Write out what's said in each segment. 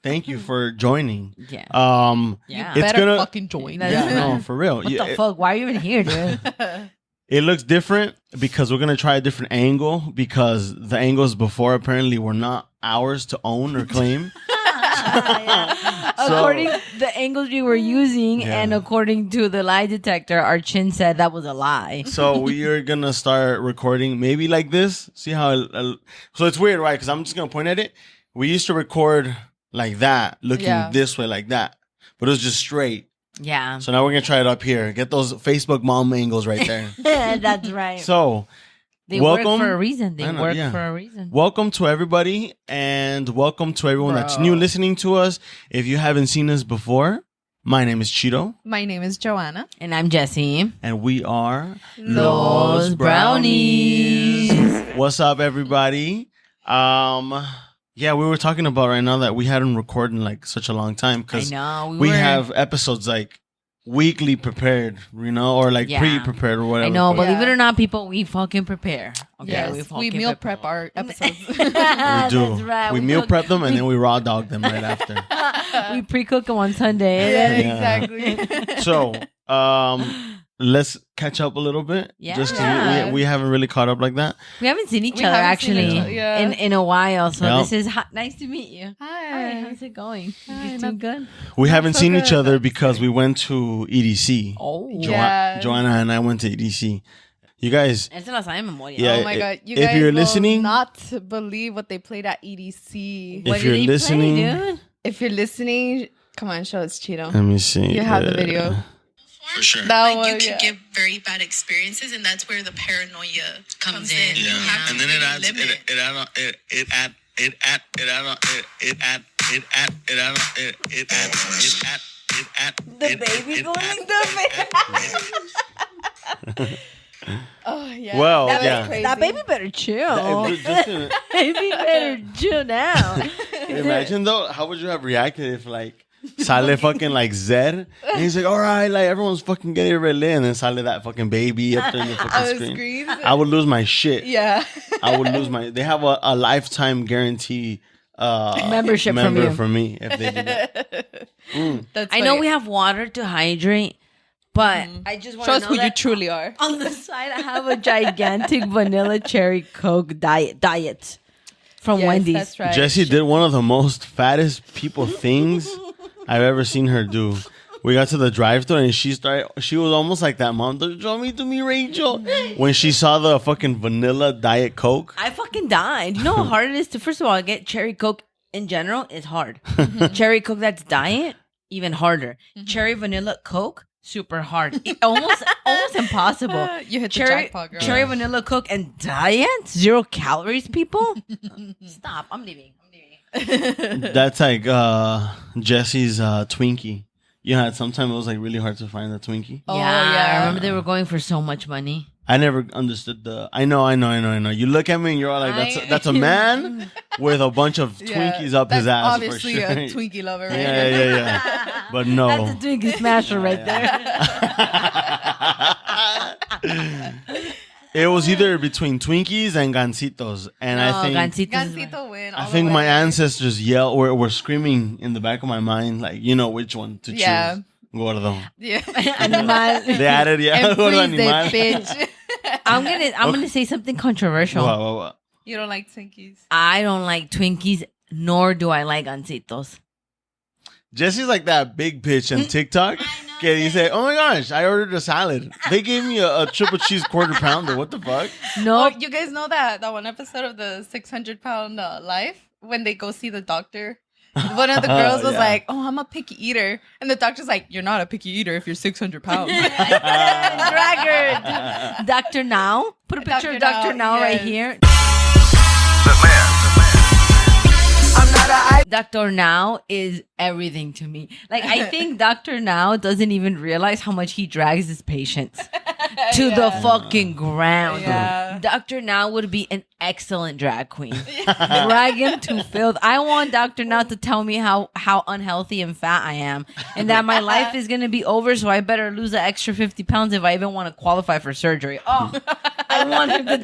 Thank you for joining. Yeah. Yeah. It's Better gonna fucking join. no, for real. What the fuck? Why are you even here, dude? It looks different because we're gonna try a different angle because the angles before apparently were not ours to own or claim. According to the angles we were using and according to the lie detector, our chin said that was a lie. So we are gonna start recording maybe like this. See how? So it's weird, right? Because I'm just gonna point at it. We used to record like that, looking this way, like that, but it was just straight. Yeah. So now we're gonna try it up here. Get those Facebook mom angles right there. That's right. So they welcome work for a reason. They work for a reason. Welcome to everybody, and welcome to everyone that's new listening to us. If you haven't seen us before, my name is Cheeto. My name is Joanna. And I'm Jessie. And we are Los Brownies. What's up, everybody? Yeah, we were talking about right now that we hadn't recorded in like such a long time because we have episodes like weekly prepared, you know, or like pre-prepared or whatever. I know, believe it or not, people, we fucking prepare. Okay, yes, we meal prep our episodes. We do. That's right. We meal prep them and then we raw dog them right after. We pre-cook them on Sunday. Yeah, exactly. So, let's catch up a little bit. Yeah. Just because we haven't really caught up like that. We haven't seen each other actually in a while. So this is nice to meet you. Hi. How's it going? You doing good? We haven't seen each other because we went to EDC. Oh. Joanna and I went to EDC. You guys. Esa la sabe de memoria. Yeah, oh my God. You if guys you're will listening, not believe what they played at EDC. If you're listening, dude? If you're listening, come on, show us Cheeto. Let me see. You have the video. For sure. That like one, you can get very bad experiences, and that's where the paranoia comes in. Yeah, and then it adds the baby going the Oh yeah. Well, that baby better chill. Baby better chill now. Imagine though, how would you have reacted if like sale fucking like Zed and he's like, all right, like everyone's fucking getting ready, and then sale that fucking baby up there in the fucking screen. I would lose my shit. Yeah. I would lose my. They have a lifetime guarantee membership from me if they do that. I know we have water to hydrate. But I just want to know show us who you truly are. On the side, I have a gigantic vanilla cherry Coke diet from Wendy's. That's right. Jessie did one of the most fattest people things I've ever seen her do. We got to the drive-thru and she was almost like that mom. Show me to me, Rachel. When she saw the fucking vanilla diet Coke. I fucking died. You know how hard it is to, first of all, get cherry Coke in general is hard. Cherry Coke that's diet, even harder. Cherry vanilla Coke, super hard. Almost impossible. You hit the jackpot, girl. Cherry vanilla Coke and diet? 0 calories, people? Stop. I'm leaving. That's like Jessie's Twinkie. Yeah, sometimes it was like really hard to find a Twinkie. Oh, yeah. I remember they were going for so much money. I never understood I know. You look at me and you're all like, that's a man with a bunch of Twinkies up his ass. Obviously for sure. a Twinkie lover, right? Yeah. But no. That's a Twinkie smasher right there. It was either between Twinkies and Gancitos. And I think Gansito win. I think my ancestors were screaming in the back of my mind, like, you know which one to choose. Gordo. Yeah. Animal. They added, gordo animal. Bitch. I'm gonna say something controversial. What? You don't like Twinkies? I don't like Twinkies, nor do I like Gancitos. Jessie's like that big bitch on TikTok. Okay, you say, oh my gosh, I ordered a salad. They gave me a triple cheese quarter pounder. What the fuck? No. Oh, you guys know that one episode of the 600-pound life when they go see the doctor? One of the girls was like, oh, I'm a picky eater. And the doctor's like, you're not a picky eater if you're 600 pounds. Drag her. Dr. Now. Put a picture of Dr. Now right here. Dr. Now is everything to me. Like, I think Dr. Now doesn't even realize how much he drags his patients to the fucking ground. Yeah. Dr. Now would be an excellent drag queen. Drag him to filth. I want Dr. Now to tell me how unhealthy and fat I am and that my life is going to be over, so I better lose an extra 50 pounds if I even want to qualify for surgery. Oh, I want him to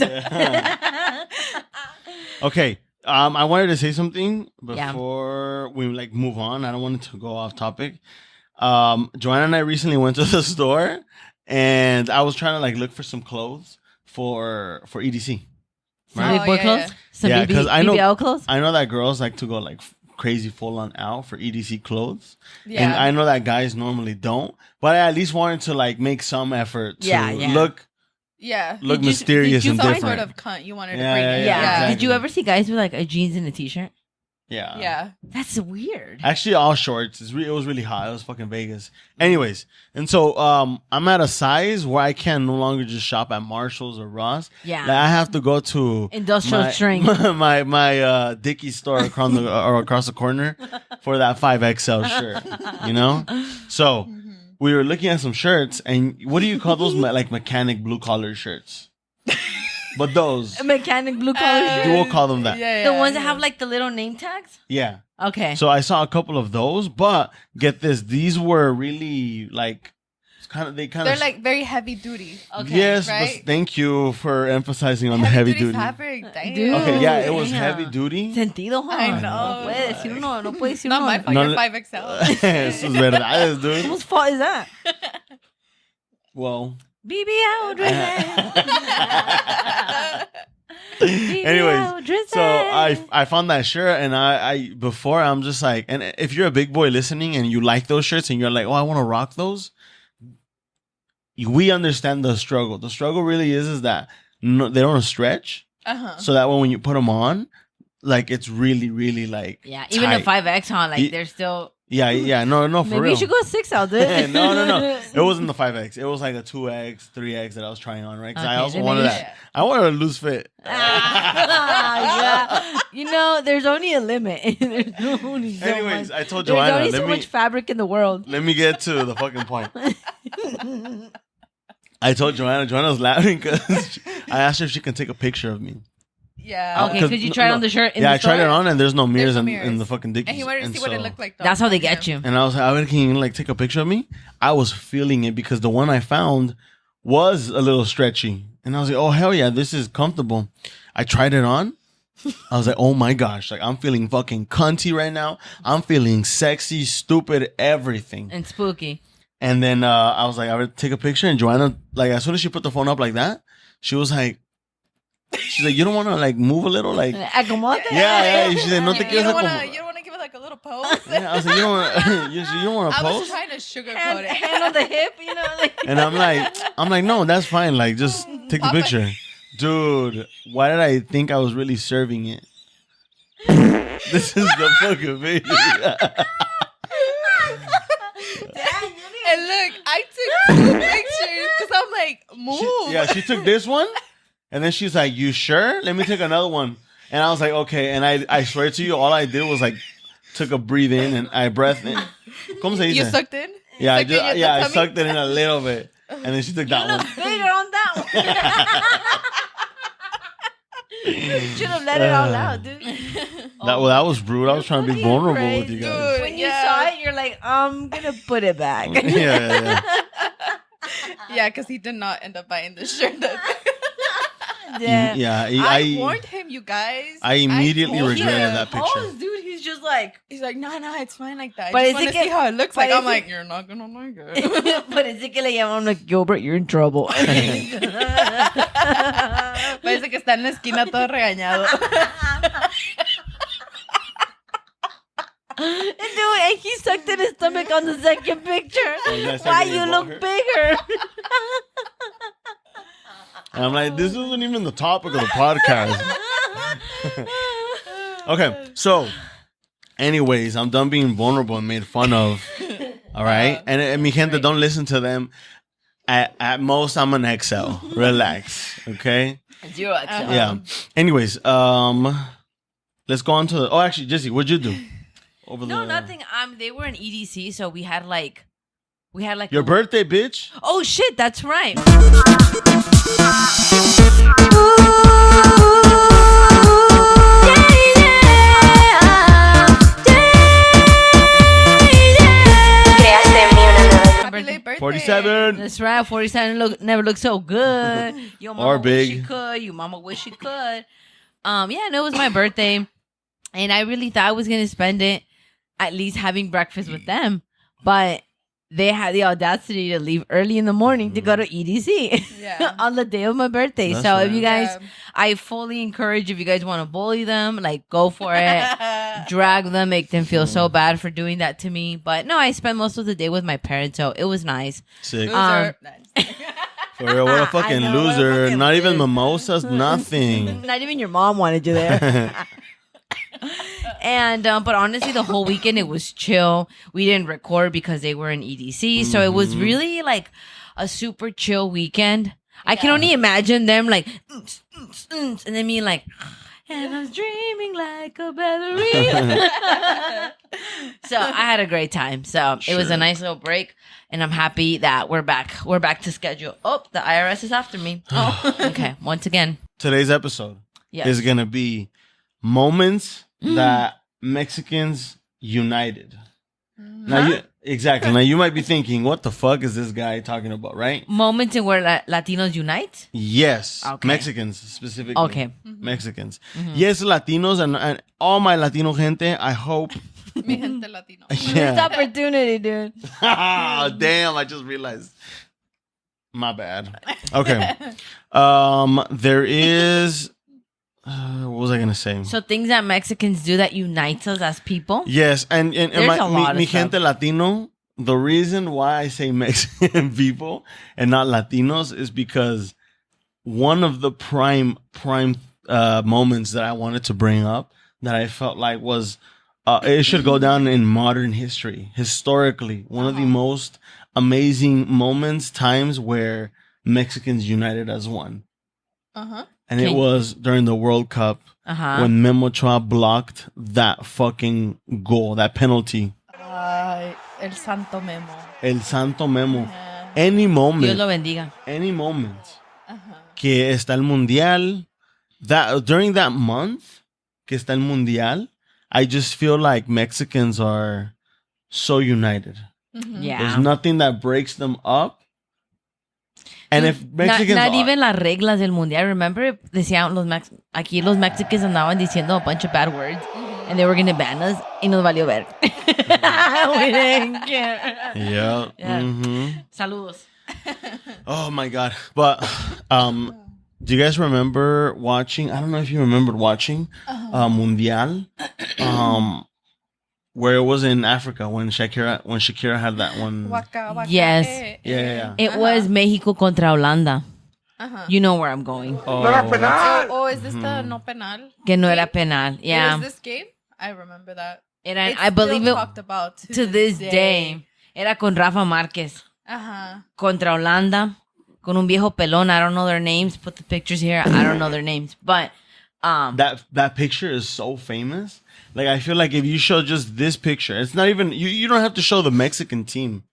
do Okay. I wanted to say something Yeah. before we like move on. I don't want it to go off topic. Joanna and I recently went to the store, and I was trying to like look for some clothes for EDC. Some Right? big boy yeah, clothes? yeah. Some Yeah, 'cause I know- BBL clothes? I know that girls like to go like crazy full on out for EDC clothes, Yeah. and I know that guys normally don't. But I at least wanted to like make some effort to Yeah, yeah. look Yeah. look Did you- mysterious did you and Some different. sort of cunt you wanted Yeah, to bring yeah, in. Yeah. exactly. Did you ever see guys with like a jeans and a t-shirt? Yeah. Yeah. That's weird. Actually, all shorts. It was really hot. It was fucking Vegas. Anyways, and so I'm at a size where I can no longer just shop at Marshalls or Ross. Yeah. Like, I have to go to Industrial my, strength. my Dickies store across the corner for that 5XL shirt. You know. So we were looking at some shirts, and what do you call those? Like mechanic blue collar shirts. But those, A mechanic blue collar shirt. we'll call them that. Yeah, The ones that have like the little name tags? Yeah. Okay. So I saw a couple of those, but get this, these were really like They're like very heavy duty. Okay. yes, right? but thank you for emphasizing on the heavy duty. fabric. Damn. Dude. Okay, yeah, it was Damn. heavy duty. Sentido, huh? I know. No puede decir uno, no puede decir Not uno. my fault. No, You're no. 5XL. Eso es verdad, dude. Whose fault is that? Well, BBL anyways, so I found that shirt, and I before I'm just like, and if you're a big boy listening and you like those shirts and you're like, oh, I want to rock those, we understand the struggle. The struggle really is that they don't stretch, so that when you put them on, like it's really, really like yeah, even the tight. 5X, huh? Like Ye- they're still. Yeah, no, for Maybe real. you should go 6L, dude. no. It wasn't the 5X. It was like a 2X, 3X that I was trying on, right? Because I Okay, also then wanted maybe that. I wanted a loose fit. Yeah. You know, there's only a limit. There's only so Anyways, much. I told There's Joanna, only so much fabric in the world. let me get to the fucking point. I told Joanna was laughing because I asked her if she can take a picture of me. Yeah. Okay, because you tried on the shirt. In Yeah, the I tried it store? on, and there's no mirrors, no in mirrors. the fucking Dickies. And he wanted to see what it looked like. Though. That's how they get you. And I was like, I can you like take a picture of me? I was feeling it because the one I found was a little stretchy. And I was like, oh, hell yeah, this is comfortable. I tried it on. I was like, oh my gosh, like I'm feeling fucking cunty right now. I'm feeling sexy, stupid, everything. And spooky. And then I was like, I would take a picture. And Joanna, like as soon as she put the phone up like that, she was like, you don't want to like move a little, like Acomode? yeah. She said, no te You quieres don't want acom-" to. You don't want to give it like a little pose. Yeah, I was like, you don't want you don't want to I was post. trying to sugarcoat Hand, it. hand on the hip, you know? Like, And I'm like, no, that's fine. Like, just take the Papa- picture, dude. Why did I think I was really serving it? This is the fucking video. And look, I took 2 pictures because I'm like, move. She took this one, and then she's like, "You sure? Let me take another one." And I was like, "Okay." And I swear to you, all I did was like took a breathe in and I breathed in. ¿Cómo se dice? You sucked in? Yeah, I Sucked in just, your I tummy? sucked it in a little bit, and then she took that one. bigger on that one. Should have let it all out, dude. That was rude. I was trying to be Fucking vulnerable with you crazy. guys. Dude. When you Yeah. saw it, you're like, I'm gonna put it back. Yeah. Yeah, because he did not end up buying the shirt. Yeah. I warned him, you guys. I immediately told regretted him. that picture. Oh, dude, he's just like, He's like, no, it's fine like that. But I is just want it to see que- how it looks but like. is I'm it- like, you're not going to like it. parece que le llamaron like, Gilbert, you're in trouble. Parece que está en la esquina todo regañado. Dude, and he sucked in his stomach on the second picture. that's Why like you really look vulgar. bigger? And I'm like, this isn't even the topic of the podcast. Okay, so, anyways, I'm done being vulnerable and made fun of. All right, and mi gente, don't listen to them. At most, I'm an XL. Relax, okay? 0XL. Yeah. Anyways, let's go on to the. Oh, actually, Jesse, what'd you do? Over No, the, nothing. They were in EDC, so we had like Your birthday, bitch. Oh shit, that's right. Happy late birthday. 47. That's right. 47 never looked so good. Your mama Or wish she big. could. Your mama wish she could. Yeah, no, it was my birthday. And I really thought I was going to spend it at least having breakfast with them. But they had the audacity to leave early in the morning to go to EDC Yeah. on the day of my birthday. That's so if right. you guys, Yeah. I fully encourage if you guys want to bully them, like go for it. Drag them, make them feel so bad for doing that to me. But no, I spent most of the day with my parents, so it was nice. Sick. Loser. For real, what a fucking know, what a loser. fucking Not even loser. mimosas, nothing. Not even your mom wanted you there. And but honestly, the whole weekend it was chill. We didn't record because they were in EDC, so it was really like a super chill weekend. I can only imagine them like, and then me like, and I was dreaming like a ballerina. So I had a great time. So it was a Sure. nice little break, and I'm happy that we're back. We're back to schedule. Oh, the IRS is after me. Oh, okay. Once again, Today's episode yes. is going to be moments that Mexicans united. Now, exactly. Now, you might be thinking, what the fuck is this guy talking about, right? Moments in where Latinos unite. Yes. Okay. Mexicans specifically. Okay. Mexicans. Yes, Latinos and all my Latino gente, I hope. Mi gente latino. Missed Yeah. opportunity, dude. Damn, I just realized. My bad. Okay. There is... what was I going to say? So things that Mexicans do that unites us as people. Yes, and There's a lot of mi stuff. gente Latino, the reason why I say Mexican people and not Latinos is because one of the prime moments that I wanted to bring up that I felt like was it should go down in modern history, historically, one of the most amazing moments, times where Mexicans united as one. And it Okay. was during the World Cup when Memo Ochoa blocked that fucking goal, that penalty. El Santo Memo. El Santo Memo. Any Dios moment, lo bendiga. any moment que está el mundial, that during that month que está el mundial, I just feel like Mexicans are so united. Yeah. There's nothing that breaks them up. And if Mexicans not are- even las reglas del mundial. Remember, decían aquí los Mexicans andaban diciendo a bunch of bad words, and they were gonna ban us, y nos valió ver. We didn't care. Yeah. Yeah. Mhm. Saludos. Oh my god. But do you guys remember watching? I don't know if you remembered watching Mundial, where it was in Africa when Shakira had that one. Waka, waka, Yes. Yeah. It was Mexico contra Holanda. You know where I'm going. Oh, is this the No Penal? Que no era penal. Yeah. Is this game? I remember that. And It's I believe still it talked about to this day. Era con Rafa Márquez contra Holanda. Con un viejo pelón. I don't know their names. Put the pictures here. I don't know their names. But That picture is so famous. Like, I feel like if you show just this picture, it's not even you don't have to show the Mexican team.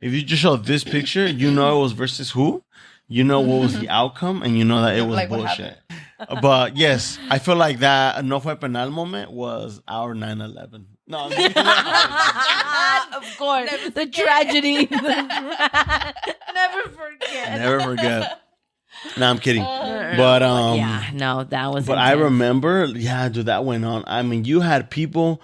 If you just show this picture, you know it was versus who, you know what was the outcome, and you know that it was Like what bullshit. But yes, I feel like that no fue penal moment was our 9/11. No, of course, the tragedy. Never forget. never forget. No, I'm kidding. But Yeah, no, that was. But I intense. remember, yeah, dude, that went on. I mean, you had people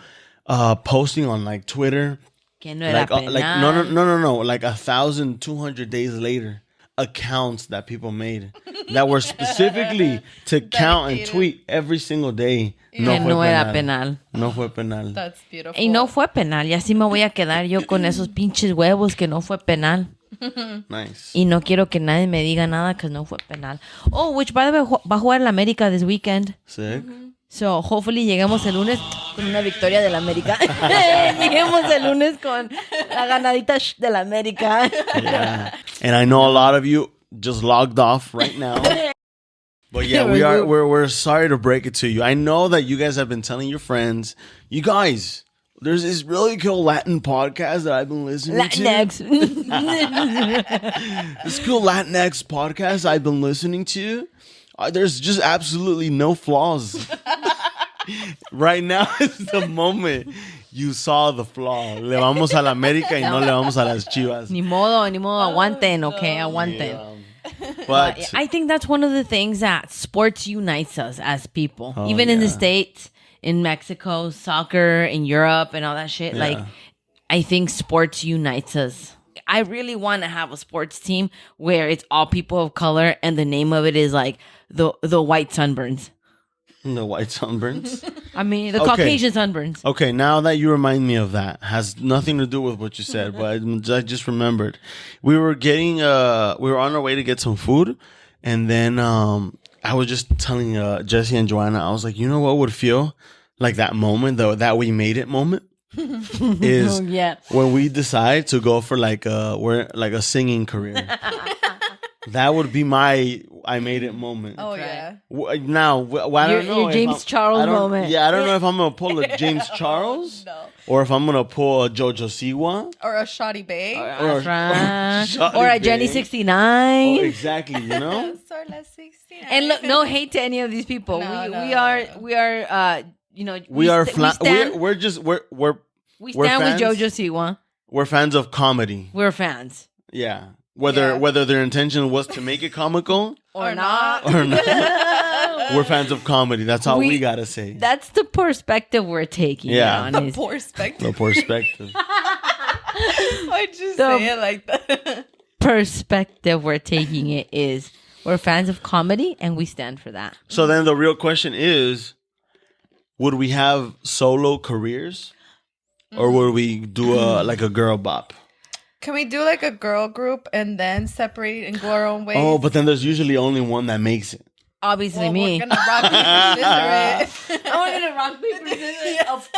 posting on like Twitter, Que no era penal. like no, like 1,200 days later, accounts that people made that were specifically to count and Dedicated. tweet every single day. Que no era penal. No fue penal. That's beautiful. Y no fue penal. Y así me voy a quedar yo con esos pinches huevos que no fue penal. Nice. Y no quiero que nadie me diga nada que no fue penal. Oh, which by the way, va a jugar el América this weekend. Sick. So, hopefully lleguemos el lunes con una victoria del América. Lleguemos el lunes con la ganadita del América. Yeah. And I know a lot of you just logged off right now. But yeah, we're sorry to break it to you. I know that you guys have been telling your friends, you guys, there's this really cool Latin podcast that I've been listening to. Latinx. This cool Latinx podcast I've been listening to. There's just absolutely no flaws. Right now is the moment you saw the flaw. Le vamos a la América y no le vamos a las Chivas. Ni modo, aguanten, okay, aguanten. But I think that's one of the things that sports unites us as people. Oh, Even in the yeah. States, in Mexico, soccer in Europe, and all that shit. Yeah. Like, I think sports unites us. I really want to have a sports team where it's all people of color, and the name of it is like the white sunburns. The white sunburns. I mean, the Okay. Caucasian sunburns. Okay, now that you remind me of that, has nothing to do with what you said, but I just remembered. We were on our way to get some food, and then I was just telling Jesse and Joanna, I was like, you know what would feel like that moment, though, that we made it moment, is Yeah. when we decide to go for like a singing career. That would be my I made it moment. Oh, right. yeah. Now, I don't know. Your if James I'm- Charles I don't- moment. Yeah, I don't know if I'm gonna pull a James Charles No. or if I'm gonna pull a Jojo Siwa. Or a shoddy bay. Or- Right. Or a Jenny Shawty 69. Oh, exactly. You know. Sorla 69. And look, no hate to any of these people. No, no, we are no. we are you know We are we flat. stand, We're just we're we we're stand with fans. JoJo Siwa. we're fans of comedy. We're fans. Yeah. Whether Yeah. their intention was to make it comical Or not. or not, we're fans of comedy. That's all we We- gotta say. That's the perspective we're taking. Yeah. The honest. poor spectacle. The perspective. I just The- say it like that. Perspective we're taking it is we're fans of comedy and we stand for that. So then the real question is, would we have solo careers, or would we do like a girl bop? Can we do like a girl group and then separate and go our own ways? Oh, but then there's usually only one that makes it. Obviously Well, me. We're gonna rock paper, scissors it. Oh, we're gonna rock paper scissors. Of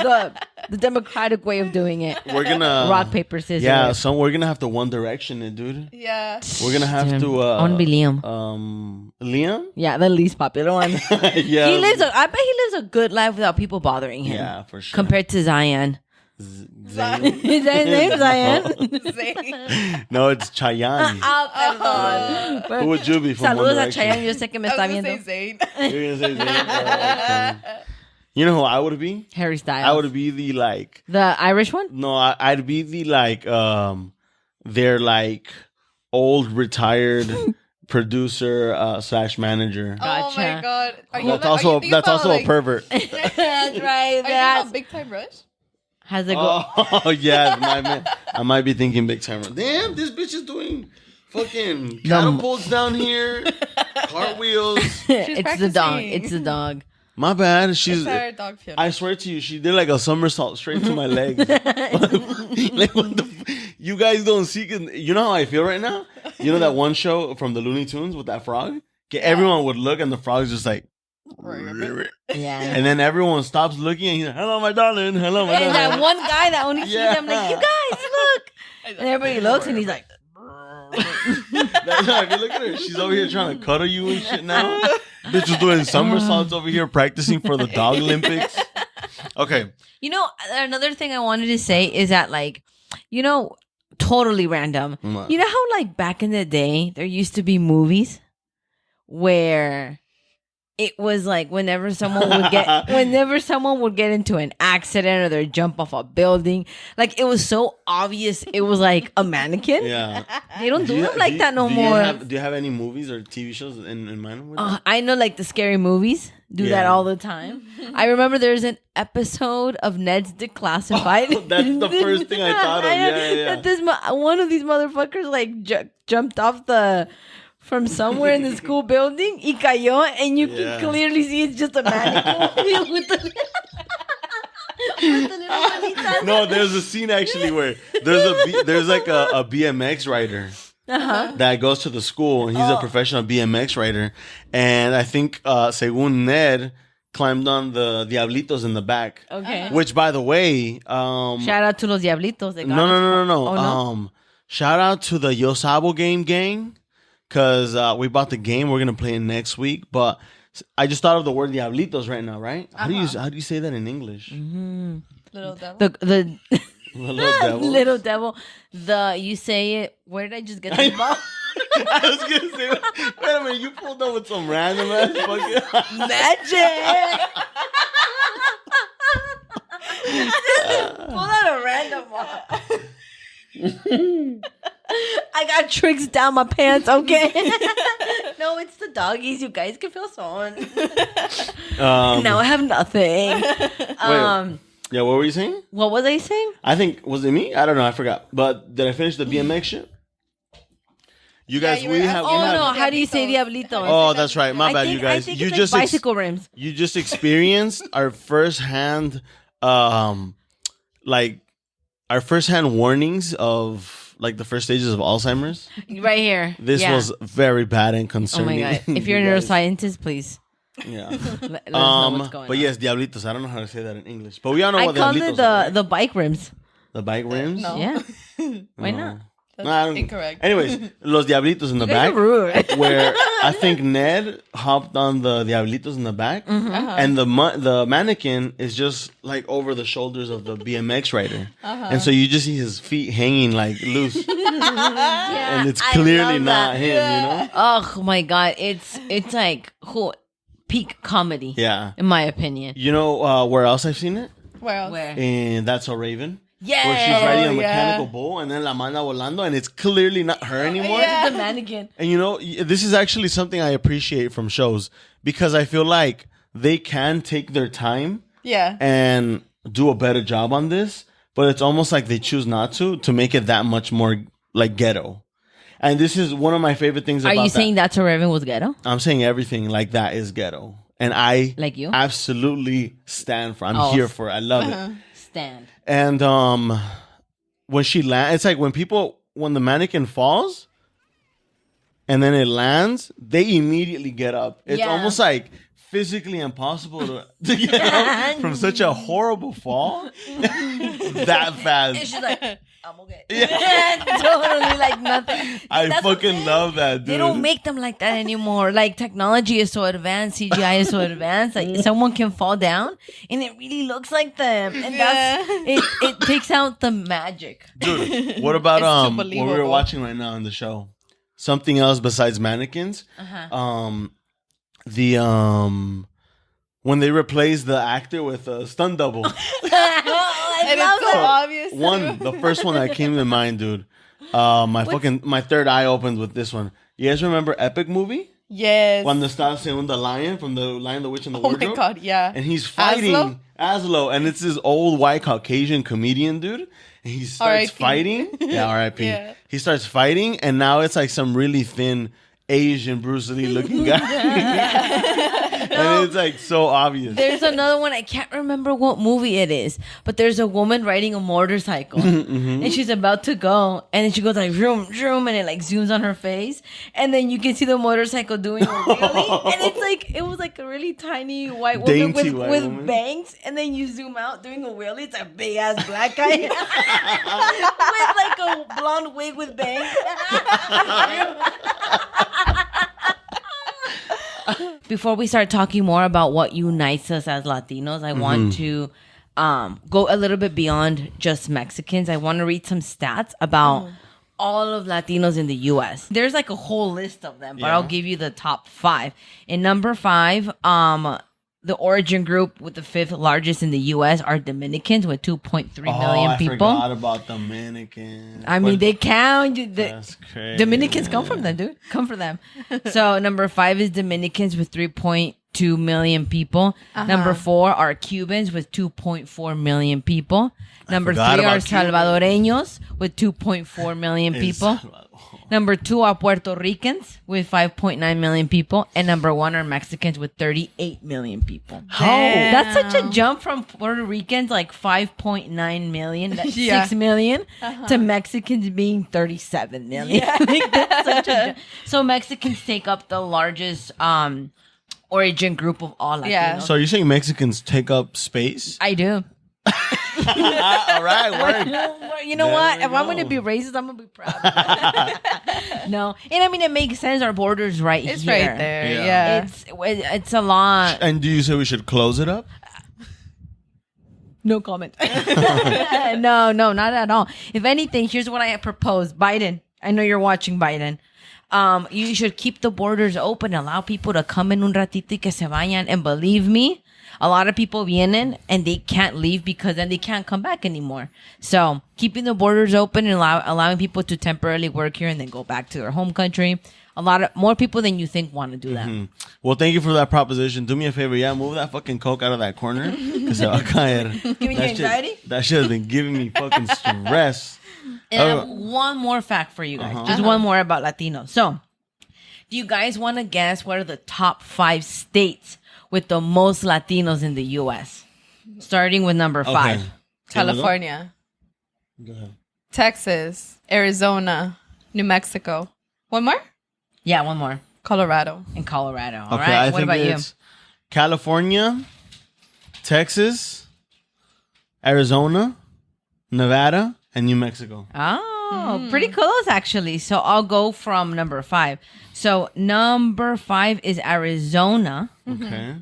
course, the democratic way of doing it. We're gonna Rock paper scissors. Yeah, we're gonna have to One Direction it, dude. Yeah. We're gonna have Dude, to. I wanna be Liam. Liam. Yeah, the least popular one. Yeah. I bet he lives a good life without people bothering him. Yeah, for sure. Compared to Zion. Zayn. Is that his name, Zion? Zayn. No, it's Chayanne. Ah, perdón. Who would you be from One Saludos a Direction? Chayanne, yo sé que me I está was gonna viendo. say Zayn. You're gonna say Zayn? Oh, okay. You know who I would be? Harry Styles. I would be the like. The Irish one? No, I'd be the like. They're like old retired producer / manager. Oh my Gotcha. god. Are you That's are also you thinking that's about, also like, a pervert. That's right. Are you thinking That's about Big Time Rush? has it go. Oh yeah, I might be thinking big time. Damn, this bitch is doing fucking catapults down here, cartwils. It's the dog. practicing. It's the dog. My bad. She's. It's our dog Fiona. I swear to you, she did like a somersault straight to my legs. Like what the? You guys don't see. You know how I feel right now. You know that one show from the Looney Tunes with that frog. Okay, everyone would look, and the frog's just like. Yeah. And then everyone stops looking, and he's like, "Hello, my darling. Hello, my And that darling." one guy that only sees Yeah. them like, you guys, look. And everybody looks and he's like, That's how, if you look at her, she's over here trying to cuddle you and shit now. Bitch is doing somersaults over here practicing for the dog Olympics. Okay. you know, another thing I wanted to say is that, like, you know, totally random. What? You know how, like, back in the day, there used to be movies where it was like whenever someone would get into an accident or they jump off a building, like it was so obvious it was like a mannequin. Yeah. They don't do them like that no more. Do you have any movies or TV shows in mind? With I know, like the scary movies do that Yeah. all the time. I remember there's an episode of Ned's Declassified. That's the first thing I thought of. Yeah. That one of these motherfuckers like jumped off from somewhere in the school building y cayó, and you Yeah. can clearly see it's just a mannequin with the little manitas. No, there's a scene actually where there's like a BMX rider that goes to the school, and he's a professional BMX rider. And I think, según Ned, climbed on the Diablitos in the back. Okay. Which, by the way, Shout out to los Diablitos. They got no. us. Oh, no? Shout out to the Yo Sabo game gang, because we bought the game. We're gonna play it next week. But I just thought of the word Diablitos right now, right? How do you say that in English? Little devil. The The little devil. little devil. You say it. Where did I just get this ball? I was gonna say, wait a minute, you pulled up with some random ass fucking Magic. Pull out a random one. I got tricks down my pants, okay? No, it's the doggies. You guys can feel so. Now I have nothing. Yeah, what were you saying? What was I saying? I think, was it me? I don't know. I forgot. But did I finish the BMX shit? You guys, you we were have. Oh, we have no. How do you say Diablitos? Oh, that's right. My bad, you I guys. think You it's just like bicycle rims. you just experienced our first-hand, like our first-hand warnings of like the first stages of Alzheimer's. Right here. This Yeah. was very bad and Oh concerning. my god! If you're a you guys. neuroscientist, please Yeah. let us know what's going But on. yes, Diablitos. I don't know how to say that in English, but we all know I what called Diablitos it are, right? the bike rims. The bike rims. No. Yeah. Why No. not? That's No, I don't- incorrect. Anyways, Los Diablitos in the You guys back. are rude. Where I think Ned hopped on the Diablitos in the back, and the mannequin is just like over the shoulders of the BMX rider, and so you just see his feet hanging like loose, and it's I clearly love not that. him, you know? Oh my god! It's like peak comedy. Yeah. In my opinion. You know where else I've seen it? Where else? Where? And That's a Raven. Yeah. Where she's riding a Oh, yeah. mechanical bull, and then la manda volando, and it's clearly not her anymore. Yeah. The mannequin. And you know, this is actually something I appreciate from shows because I feel like they can take their time Yeah. and do a better job on this, but it's almost like they choose not to make it that much more like ghetto. And this is one of my favorite things Are about you saying That's a Raven was ghetto? I'm saying everything like that is ghetto. And I Like you? absolutely stand for. I'm Oh. here for it. I love it. Stand. And when she lands, it's like when the mannequin falls and then it lands, they immediately get up. It's Yeah. almost like physically impossible to get up from such a horrible fall that And fast. she's like, I'm okay. Yeah. Totally like nothing. I That's what I'm fucking saying. love that, dude. They don't make them like that anymore. Like technology is so advanced, CGI is so advanced. Like someone can fall down and it really looks like them, and that's it takes out the magic. Dude, what about It's too what we were believable. watching right now in the show? Something else besides mannequins. When they replace the actor with a stunt double. I And love it's so that. obvious. The first one that came to mind, dude. My third eye opened with this one. You guys remember Epic movie? Yes. When the Star Según the Lion from the Lion, the Witch, and the Oh Wardrobe? my god, yeah. And he's fighting Aslo? Aslo, and it's this old white Caucasian comedian, dude. And he starts R.I.P. fighting. Yeah, R.I.P. Yeah. He starts fighting, and now it's like some really thin Asian Bruce Lee looking guy. And it's like so obvious. There's another one. I can't remember what movie it is, but there's a woman riding a motorcycle, and she's about to go, and then she goes like vroom vroom, and it like zooms on her face, and then you can see the motorcycle doing a wheelie, and it's like it was like a really tiny white woman Dainty with, white with woman. bangs, and then you zoom out doing a wheelie. It's a big ass black guy with like a blonde wig with bangs. Before we start talking more about what unites us as Latinos, I want to go a little bit beyond just Mexicans. I want to read some stats about all of Latinos in the U.S. There's like a whole list of them, but Yeah. I'll give you the top 5. In number 5, the origin group with the 5th largest in the U.S. are Dominicans with 2.3 million I people. forgot about Dominicans. I mean, they count. That's crazy. Dominicans come from them, dude. Come from them. So number 5 is Dominicans with 3.2 million people. Number 4 are Cubans with 2.4 million people. Number 3 forgot are about Cubans. Salvadoreños with 2.4 million people. Number 2 are Puerto Ricans with 5.9 million people. And number 1 are Mexicans with 38 million people. Damn. That's such a jump from Puerto Ricans, like 5.9 million, that's Yeah. 6 million, to Mexicans being 37 million. Like, that's such a jump. So Mexicans take up the largest origin group of all Latinos. Yeah. So you're saying Mexicans take up space? I do. All right, work. You know There what? we If I'm going to go. be racist, I'm going to be proud. No. And I mean, it makes sense. Our border's right It's here. right there. Yeah. Yeah. It's a lot. And do you say we should close it up? No comment. No, not at all. If anything, here's what I propose. Biden, I know you're watching, Biden. You should keep the borders open, allow people to come in un ratito y que se vayan. And believe me, a lot of people vienen and they can't leave because then they can't come back anymore. So keeping the borders open and allowing people to temporarily work here and then go back to their home country. A lot of more people than you think want to do that. Well, thank you for that proposition. Do me a favor, move that fucking Coke out of that corner. Because Giving you anxiety? That shit has been giving me fucking stress. And I have one more fact for you guys. Just one more about Latinos. So, do you guys want to guess what are the top 5 states with the most Latinos in the U.S.? Starting with number 5. Okay. California, Go ahead. Texas, Arizona, New Mexico. One more? Yeah, one more. Colorado. In Colorado. All Okay, right. I What think about you? it's California, Texas, Arizona, Nevada, and New Mexico. Oh, pretty close actually. So I'll go from number 5. So number 5 is Arizona. Okay.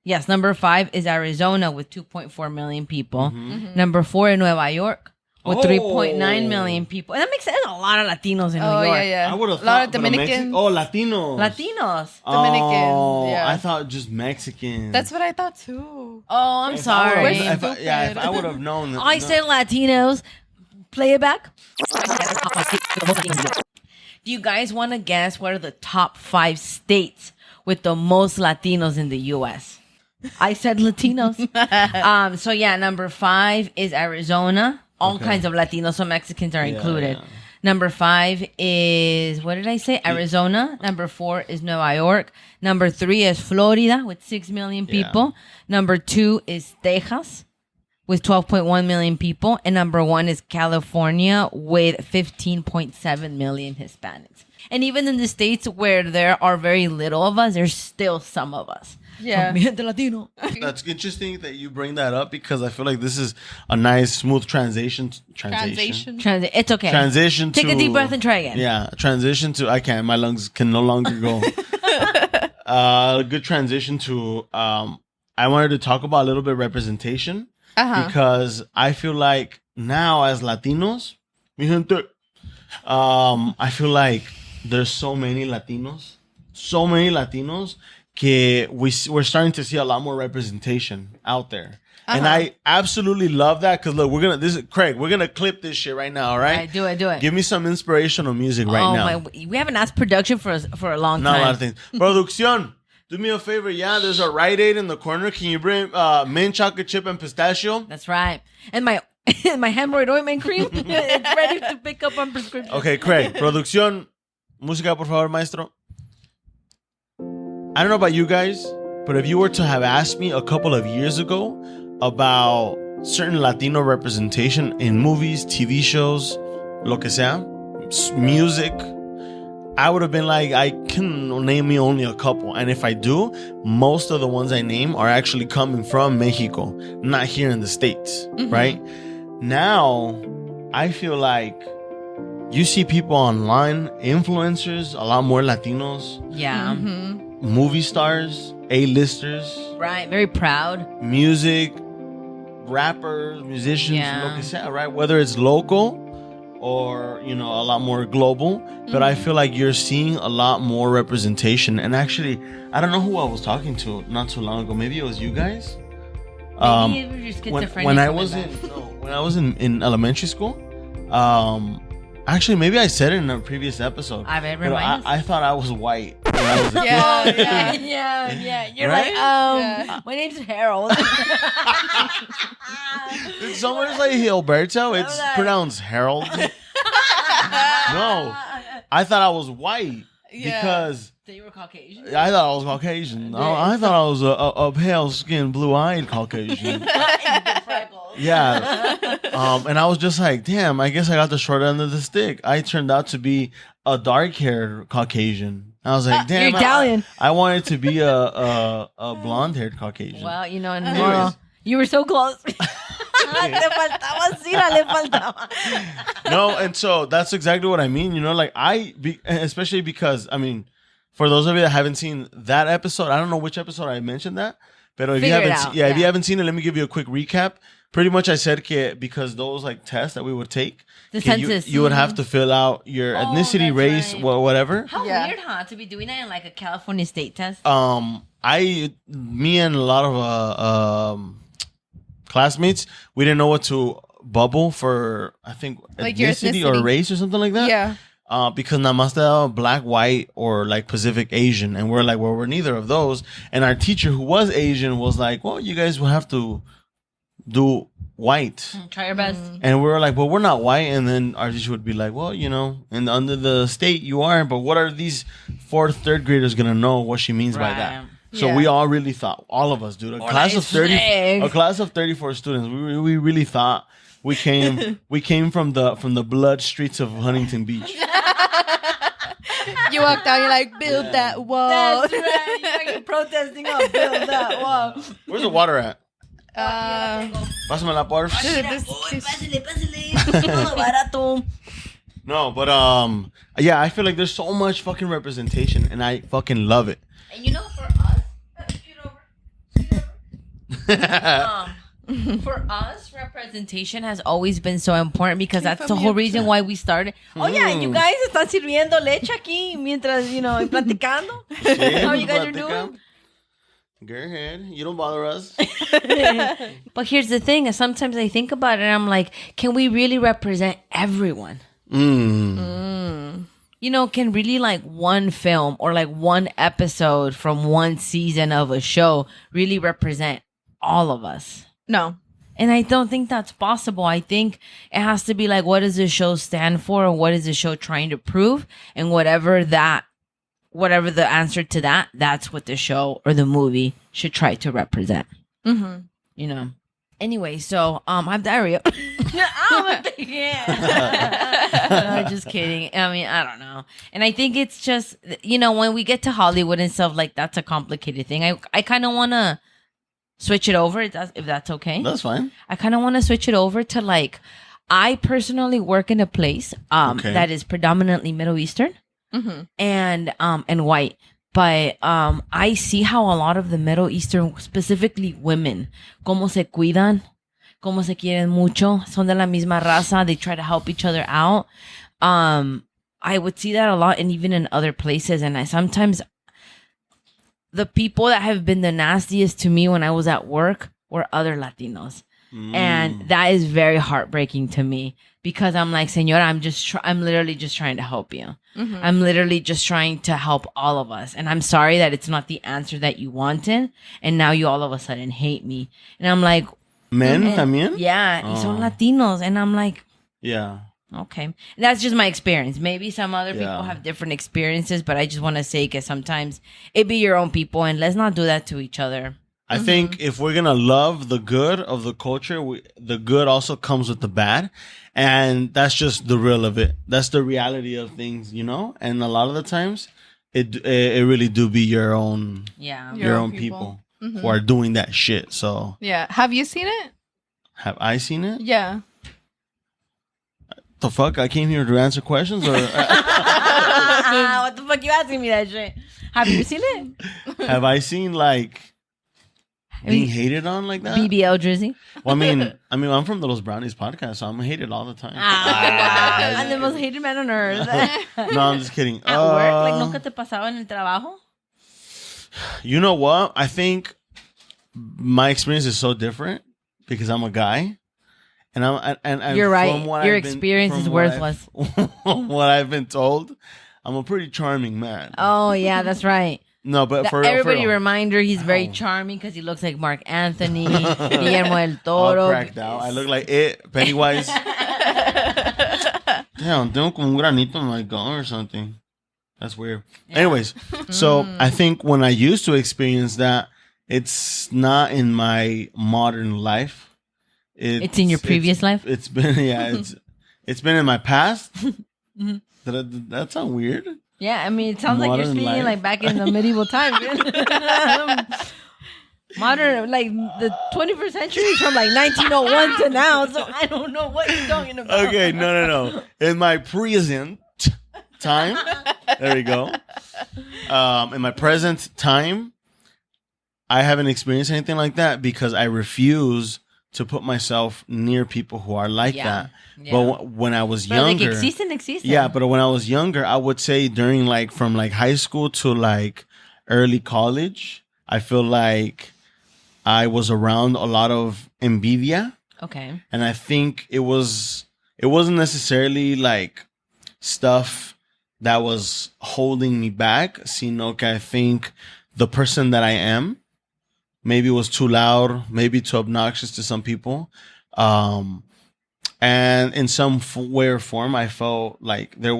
Yes, number 5 is Arizona with 2.4 million people. Number 4 is Nueva York with 3.9 million people. And that makes sense. A lot of Latinos in New York. Yeah. I would have A lot thought of Dominicans. Latinos. Latinos. Dominican, Oh, yeah. I thought just Mexican. That's what I thought too. Oh, I'm sorry. If I would have known. That, I said Latinos. Play it back. Do you guys want to guess what are the top 5 states with the most Latinos in the U.S.? I said Latinos. So yeah, number 5 is Arizona. All kinds of Latinos, so Mexicans are included. yeah. Number 5 is, what did I say? Arizona. Number 4 is Nueva York. Number 3 is Florida with 6 million people. Number 2 is Texas with 12.1 million people. And number 1 is California with 15.7 million Hispanics. And even in the states where there are very little of us, there's still some of us. Yeah. Mi gente Latino. That's interesting that you bring that up because I feel like this is a nice, smooth transition. It's okay. Transition to. Take a deep breath and try again. Yeah, transition to. I can't. My lungs can no longer go. Good transition to. I wanted to talk about a little bit of representation because I feel like now as Latinos, mi gente, I feel like there's so many Latinos, que we're starting to see a lot more representation out there. And I absolutely love that because look, this is Craig, we're gonna clip this shit right now, all right? I do it. Give me some inspirational music right now. We haven't asked production for a long Not time. a lot of things. Producción, do me a favor, there's a Rite Aid in the corner. Can you bring mint chocolate chip and pistachio? That's right. And my hemorrhoid ointment cream, it's ready to pick up on prescription. Okay, Craig, producción, música por favor, maestro. I don't know about you guys, but if you were to have asked me a couple of years ago about certain Latino representation in movies, TV shows, lo que sea, music, I would have been like, I can name me only a couple. And if I do, most of the ones I name are actually coming from Mexico, not here in the States, right? Now, I feel like you see people online, influencers, a lot more Latinos. Yeah. Movie stars, A-listers, Right. Very proud. music, rappers, musicians, lo que sea, right? Whether it's local or, a lot more global. But I feel like you're seeing a lot more representation. And actually, I don't know who I was talking to not too long ago. Maybe it was you guys. Maybe it was your schizophrenia When I coming was back. when I was in elementary school, actually, maybe I said it in a previous episode. I bet, but remind us. I thought I was white when I was a kid. Yeah. You're Right? like, my name's Harold. Did someone say Gilberto? It's pronounced Harold. No, I thought I was white because So you were Caucasian? I thought I was Caucasian. I thought I was a pale-skinned, blue-eyed Caucasian. Yeah. And I was just like, damn, I guess I got the short end of the stick. I turned out to be a dark-haired Caucasian. I was like, damn, You're Italian. I wanted to be a blonde-haired Caucasian. Well, in Anyways. moral, you were so close. Le faltaba, Cira, le faltaba. No, and so that's exactly what I mean. Especially because, for those of you that haven't seen that episode, I don't know which episode I mentioned that, But if you Figure it haven't, out. if you Yeah. haven't seen it, let me give you a quick recap. Pretty much, I said because those like tests that we would take, The que you, census. you would have to fill out your Oh, ethnicity, that's race, right. whatever. How Yeah. weird, huh? To be doing that in like a California state test. Me and a lot of classmates, we didn't know what to bubble for. I think Like your ethnicity or ethnicity. race or something like that. Yeah. Because namaste black, white, or like Pacific Asian, and we're like, well, we're neither of those. And our teacher, who was Asian, was like, well, you guys will have to do white. Try your best. And we were like, well, we're not white. And then our teacher would be like, well, and under the state you are, but what are these 4th, 3rd graders gonna know what she means by that? Right. So Yeah. we all really thought, all of us, dude, a class of 34 students. We really thought we came from the blood streets of Huntington Beach. You walk down, you're like, build that wall. That's right. You're fucking protesting on build that wall. Where's the water at? Pásame Pásame la por. Todo barato. No, but yeah, I feel like there's so much fucking representation, and I fucking love it. And you know, for us, for us, representation has always been so important because that's the whole reason why we started. Oh yeah, you guys están sirviendo leche aquí mientras, y platicando. How you guys are doing? Go ahead. You don't bother us. But here's the thing. Sometimes I think about it and I'm like, can we really represent everyone? Can really like one film or like one episode from one season of a show really represent all of us? No. And I don't think that's possible. I think it has to be like, what does the show stand for? Or what is the show trying to prove? And whatever the answer to that, that's what the show or the movie should try to represent. Mm-hmm. Anyway, so I have diarrhea. No, just kidding. I mean, I don't know. And I think it's just, when we get to Hollywood and stuff, like that's a complicated thing. I kind of want to switch it over if that's okay. That's fine. I kind of want to switch it over to like, I personally work in a place that is predominantly Middle Eastern and white. But I see how a lot of the Middle Eastern, specifically women, cómo se cuidan, cómo se quieren mucho, son de la misma raza, they try to help each other out. I would see that a lot and even in other places. And I sometimes, the people that have been the nastiest to me when I was at work were other Latinos. And that is very heartbreaking to me because I'm like, Señora, I'm literally just trying to help you. I'm literally just trying to help all of us. And I'm sorry that it's not the answer that you wanted. And now you all of a sudden hate me. And I'm like, Men también? yeah, y son Latinos. And I'm like, Yeah. okay. That's just my experience. Maybe some other people have different experiences, but I just want to say that sometimes it be your own people and let's not do that to each other. I think if we're going to love the good of the culture, the good also comes with the bad. And that's just the real of it. That's the reality of things, And a lot of the times, it really do be your own your own people who are doing that shit. So yeah. Have you seen it? have I seen it? Yeah. The fuck? I came here to answer questions? Or What the fuck you asking me that shit? Have you seen it? have I seen like being hated on like that? BBL Drizzy. Well, I mean, I'm from the Los Brownies podcast, so I'm hated all the time. I'm the most hated man on earth. No, I'm just kidding. At work, like nunca te pasaba en el trabajo. You know what? I think my experience is so different because I'm a guy, and You're right. from what Your I've been- experience from is what worthless. what I've been told, I'm a pretty charming man. Oh yeah, that's right. No, but for real, everybody for real. reminder, he's very charming because he looks like Mark Anthony, Guillermo del Toro. All cracked out. I look like it, Pennywise. Damn, tengo como un granito in my gum or something. That's weird. Yeah. Anyways, so I think when I used to experience that, it's not in my modern life. It's in your previous life? It's been, it's been in my past. That sound weird? Yeah, I mean, it sounds like you're Modern speaking life. like back in the medieval times. Modern, like the 21st century is from like 1901 to now, so I don't know what you're talking about. Okay, no. In my present time, there we go. In my present time, I haven't experienced anything like that because I refuse to put myself near people who are like that. Yeah. But when I was Pero de que younger, existen. yeah, but when I was younger, I would say during like from like high school to like early college, I feel like I was around a lot of envidia. Okay. And I think it wasn't necessarily like stuff that was holding me back, sino que I think the person that I am maybe was too loud, maybe too obnoxious to some people. And in some way or form, I felt like I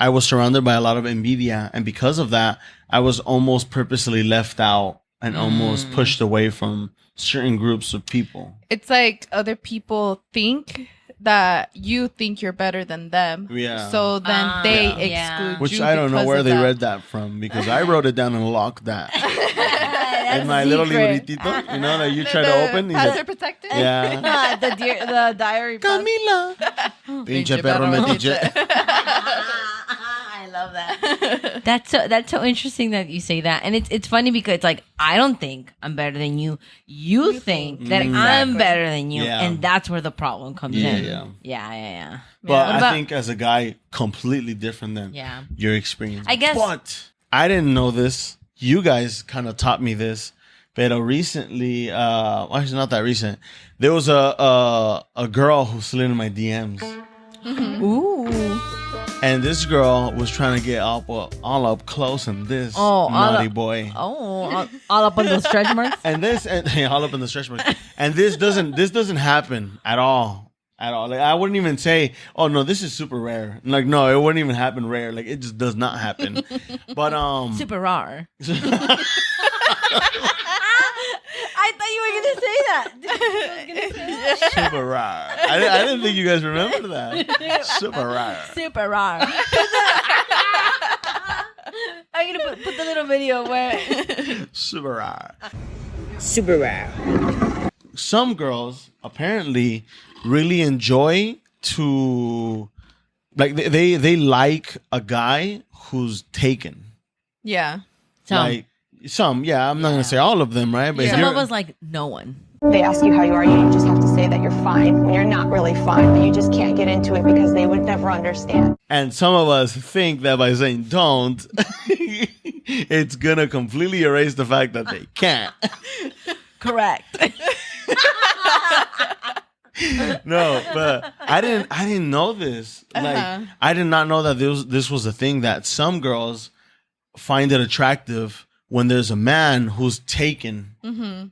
was surrounded by a lot of envidia. And because of that, I was almost purposely left out and almost pushed away from certain groups of people. It's like other people think that you think you're better than them. Yeah. So then they exclude you. Which I don't know because where of they that. read that from because I wrote it down and locked that. In my little libritito, you know, that you try to open. He's Password like, protected? yeah. the diary. Camila. Pinche perro metiche. I love that. That's so interesting that you say that, and it's funny because it's like I don't think I'm better than you. You think that I'm better than you, Yeah. and that's where the problem comes Yeah, in. yeah. Yeah. But What I about- think as a guy, completely different than Yeah. your experience. I guess- But I didn't know this. You guys kind of taught me this. But recently, actually not that recent, there was a girl who slid in my DMs. Ooh. And this girl was trying to get all up close and this Oh, naughty boy. Oh, all up on those stretch marks. And this and all up in the stretch marks. And this doesn't happen at all. At all. Like I wouldn't even say, oh no, this is super rare. Like no, it wouldn't even happen rare. Like it just does not happen. But Super rar. I thought you were gonna say that. super rare. I didn't think you guys remember that. Super rare. Super rar. I'm gonna put the little video where. Super rare. Super rare. Some girls apparently really enjoy to like they like a guy who's taken. Yeah. Like some, yeah. I'm not gonna say all of them, right? But if Some you're- of us like no one. They ask you how you are, you just have to say that you're fine when you're not really fine, but you just can't get into it because they would never understand. and some of us think that by saying don't, it's gonna completely erase the fact that they can't. Correct. No, but I didn't know this. Like I did not know that this was a thing that some girls find it attractive when there's a man who's taken. Mm-hmm.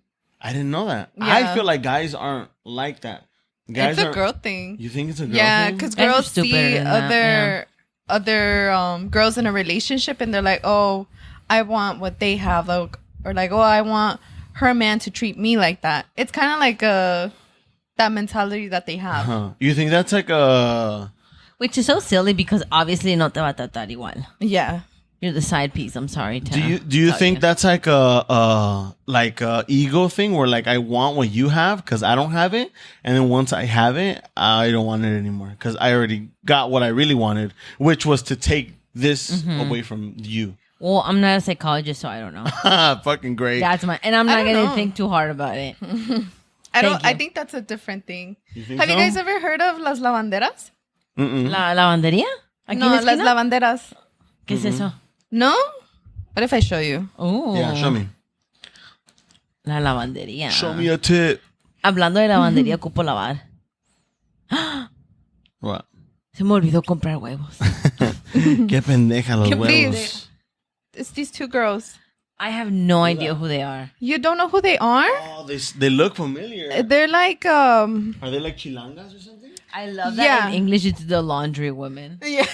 I didn't know that. Yeah. I feel like guys aren't like that. Guys It's a aren't- girl thing. You think it's a girl Yeah, thing? because Guys are girls stupider see than that, other girls in a relationship and they're like, oh, I want what they have. Or like, oh, I want her man to treat me like that. It's kind of like that mentality that they have. Huh. You think that's like a... Which is so silly because obviously no te va a tratar igual. Yeah. You're the side piece. I'm sorry to Do you tell think that's like a ego thing where like I want what you have because I don't have it, and then once I have it, I don't want it anymore because I already got what I really wanted, which was to take this away from you. Well, I'm not a psychologist, so I don't know. Fucking great. That's and I'm not don't gonna know. think too hard about it. I think that's a different thing. think Have you so? guys ever heard of las lavanderas? La lavandería? Aquí No, en la las esquina? lavanderas. ¿Qué es eso? No? What if I show you? Oh, Yeah, show me. La lavandería. Show me a tip. Hablando de lavandería, ocupo lavar. What? Se me olvidó comprar huevos. Qué pendeja los Qué huevos. please. It's these two girls. I have no idea who they are. You don't know who they are? Oh, they look familiar. They're like Are they like chilangas or something? I love that Yeah. in English it's the laundry women. yeah.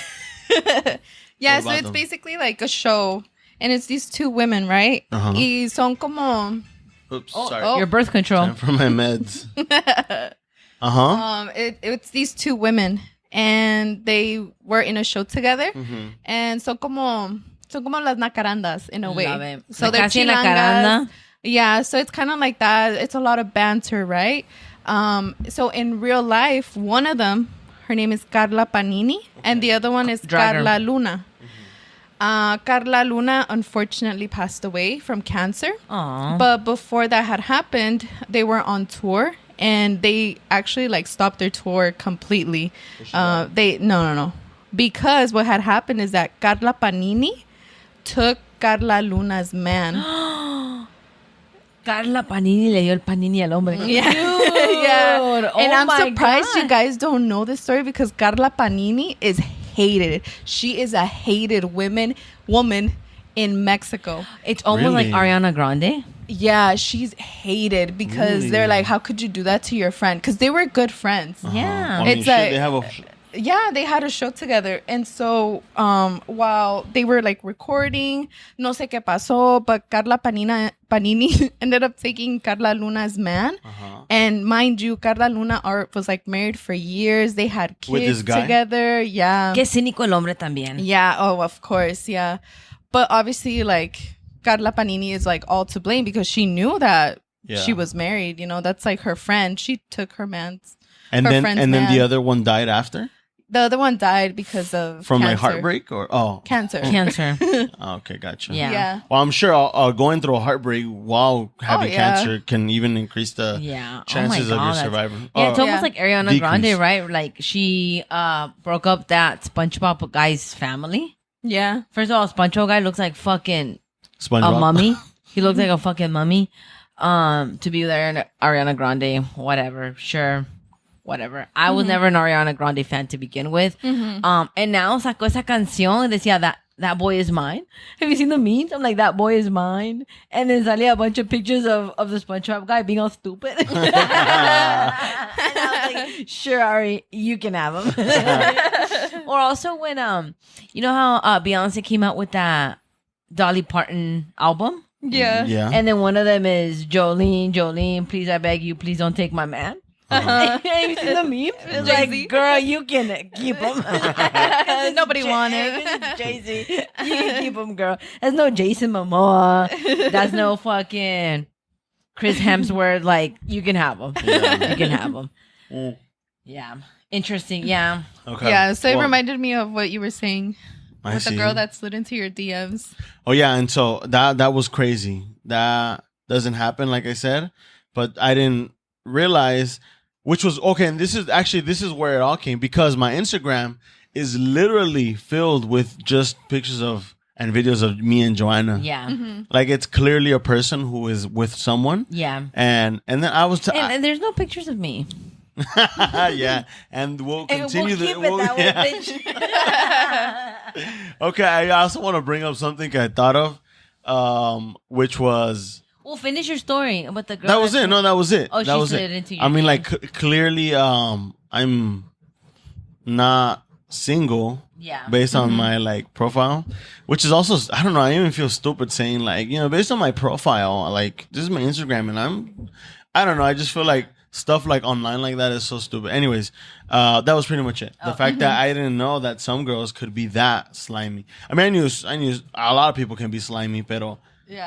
Yeah, What so about it's them? basically like a show and it's these two women, right? Uh-huh. Y son como Oops, sorry. oh. Your birth control. Time for my meds. Uh-huh. it's these two women and they were in a show together and son como las nacarandas in a way. Love it. So Like they're casi chilangas. nacaranda. Yeah, so it's kind of like that. It's a lot of banter, right? So in real life, one of them, her name is Carla Panini, and the other one is Drag her. Carla Luna. Carla Luna unfortunately passed away from cancer. Aww. But before that had happened, they were on tour and they actually like stopped their tour completely. No. Because what had happened is that Carla Panini took Carla Luna's man. Carla Panini le dio el panini al hombre. Yeah. Yeah. And I'm surprised God. you guys don't know this story because Carla Panini is hated. She is a hated woman in Mexico. It's almost like Really? Ariana Grande. Yeah, she's hated because Really? they're like, how could you do that to your friend? Because they were good friends. Yeah. I mean, It's shit, like- they have a. Yeah, they had a show together. And so while they were like recording, no sé qué pasó, but Carla Panini ended up taking Carla Luna's man. And mind you, Carla Luna was like married for years. They had With this kids guy? together. Yeah. Qué cínico el hombre también. Yeah. Oh, of course. Yeah. But obviously, like, Carla Panini is like all to blame because she knew that she was married. You know, that's like her friend. She took her man's. And her then friend's the man. other one died after The other one died because of from cancer. like heartbreak or Cancer. Cancer. Okay, gotcha. Yeah. Yeah. Well, I'm sure going through a heartbreak while having yeah. cancer can even increase the Yeah. chances oh my of God, your that's- survival. Yeah, it's Oh, almost Yeah. like Ariana Decrease. Grande, right? Like she broke up that SpongeBob guy's family. Yeah. First of all, SpongeBob guy looks like fucking SpongeBob. a mummy. He looks like a fucking mummy. To be with Ariana Grande, whatever, sure, whatever. I was never an Ariana Grande fan to begin with. And now sacó esa canción y decía that boy is mine. Have you seen the memes? I'm like, that boy is mine. And then salía a bunch of pictures of the SpongeBob guy being all stupid. And I was like, sure, Ari, you can have him. Or also when you know how Beyonce came out with that Dolly Parton album? Yeah. Yeah. And then one of them is Jolene, please, I beg you, please don't take my man. Have you seen the meme? It's Jay-Z. like, girl, you can keep him. Nobody wanted. Jay-Z. You can keep him, girl. There's no Jason Momoa. That's no fucking Chris Hemsworth. Like, you can have him. You can have him. Mm. Yeah. Interesting. Yeah. Okay. Yeah. So it Well, reminded me of what you were saying I with the see. girl that slid into your DMs. Oh yeah, and so that was crazy. That doesn't happen, like I said, but I didn't realize, which was okay. And this is where it all came because my Instagram is literally filled with just pictures of and videos of me and Joanna. Yeah. Like it's clearly a person who is with someone. Yeah. And then I was And there's no pictures of me. yeah, and we'll continue we'll keep it that way, bitch. Okay, I also want to bring up something I thought of, which was Well, finish your story about the girl. that was it. No, that was it. Oh, that she was slid it. into your I mean, DM. like clearly, I'm not single. Yeah. Based on my like profile, which is also I don't know. I even feel stupid saying like based on my profile, like this is my Instagram, and I don't know. I just feel like stuff like online like that is so stupid. Anyways, that was pretty much it. The fact that I didn't know that some girls could be that slimy. I mean, I knew a lot of people can be slimy, pero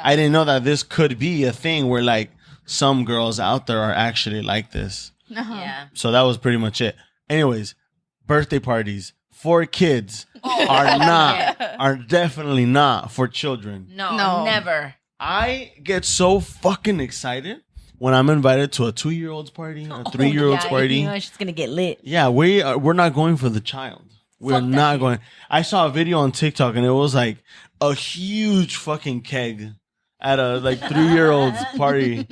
I didn't know that this could be a thing where like some girls out there are actually like this. Yeah. So that was pretty much it. Anyways, birthday parties for kids are definitely not for children. No, never. I get so fucking excited when I'm invited to a 2-year-old's party, a 3-year-old's party. You know, she's gonna get lit. Yeah, we're not going for the child. We're Fuck that not shit. going. I saw a video on TikTok and it was like a huge fucking keg at a like 3-year-old's party.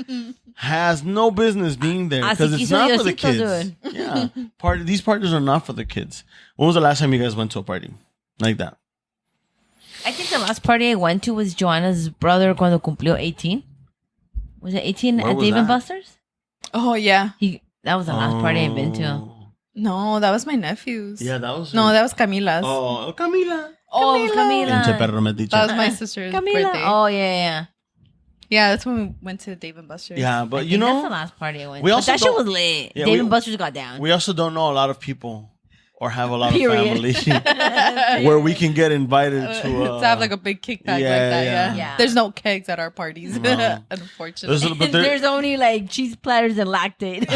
Has no business being there because Así it's quiso not for the Diosito, kids. Yeah, these parties are not for the kids. When was the last time you guys went to a party like that? I think the last party I went to was Joanna's brother cuando cumplió 18. Was it 18 Where at was Dave and that? Buster's? Oh yeah. That was the last party I've been to. Oh. No, that was my nephew's. Yeah, that was. No, that was Camila's. Oh, Camila. Oh, it was Pinche Camila. perro metiche. That was my sister's Camila. birthday. Oh, yeah. Yeah, that's when we went to Dave and Buster's. Yeah, I but think you that's the know, last party I went we to. But also that shit don't- was lit. Yeah, Dave we- and Buster's got down. we also don't know a lot of people or have a lot Period. of family where we can get invited to to have like a big kickback like yeah, that. yeah. Yeah. There's no kegs at our parties, No. unfortunately. but there- There's only like cheese platters and lactate.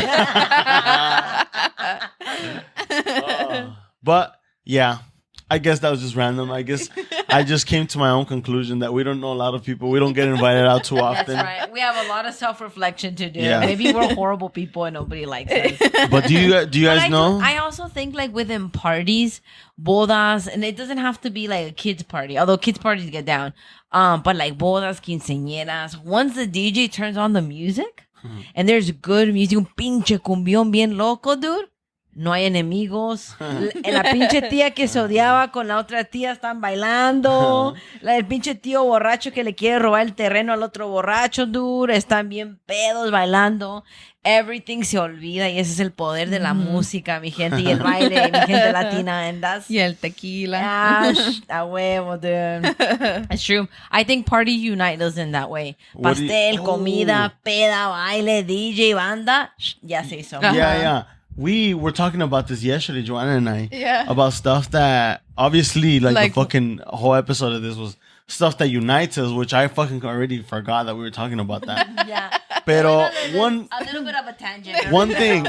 But yeah, I guess that was just random. I guess I just came to my own conclusion that we don't know a lot of people. We don't get invited out too That's often. right. We have a lot of self-reflection to do. Yeah. Maybe we're horrible people and nobody likes us. But do you But guys know? I also think like within parties, bodas, and it doesn't have to be like a kids party, although kids parties get down. But like bodas, quinceañeras, once the DJ turns on the music and there's good music, un pinche cumbión bien loco, dude. No hay enemigos. La pinche tía que se odiaba con la otra tía están bailando. El pinche tío borracho que le quiere robar el terreno al otro borracho, dude. Están bien pedos bailando. Everything se olvida y ese es el poder de la música, mi gente. Y el baile, mi gente latina. And that's... Y el tequila. A huevo, dude. It's true. I think party unite us in that way. What do you- Pastel, Oh. comida, peda, baile, DJ, banda. Ya se hizo. Yeah. We were talking about this yesterday, Joanna and I. Yeah. About stuff that obviously, like the Like- fucking whole episode of this was stuff that unites us, which I fucking already forgot that we were talking about that. Yeah. Pero A one little bit of a tangent. one thing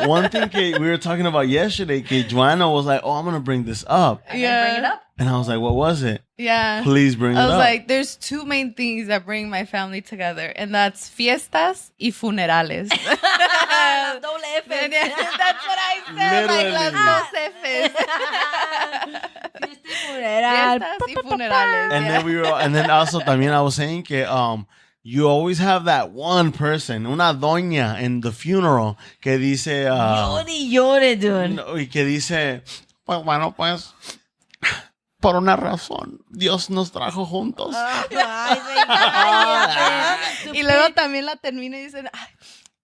que we were talking about yesterday, que Joanna was like, "Oh, I'm gonna bring this up," Bring it up. and I was like, "What was it? Yeah. Please bring it I was up." like, there's two main things that bring my family together, and that's fiestas y funerales. Doble F. That's what I said, like las Literally. dos Fs. Fiesta y funeral. Fiestas y funerales. And yeah. then then also también I was saying que you always have that one person, una doña in the funeral que dice Llore y llore, dude. y que dice, pues bueno, pues por una razón Dios nos trajo juntos. Ay, cállate. Y luego también la termina y dicen, "Ay,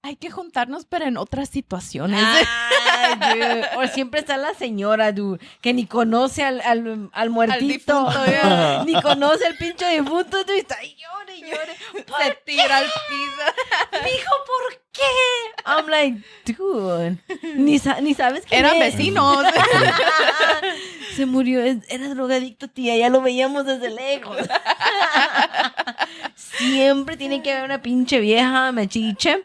hay que juntarnos, pero en otras situaciones." Ay, dude. O siempre está la señora, dude, que ni conoce al muertito. difunto, yeah. Ni conoce al pinche difunto, dude. Está ahí, llore y llore. Se tira al piso. Mijo, ¿por qué? I'm like, dude. Ni sabes quién Eran es. vecinos. Se murió, era drogadicto, tía, ya lo veíamos desde lejos. Siempre tiene que haber una pinche vieja mechiche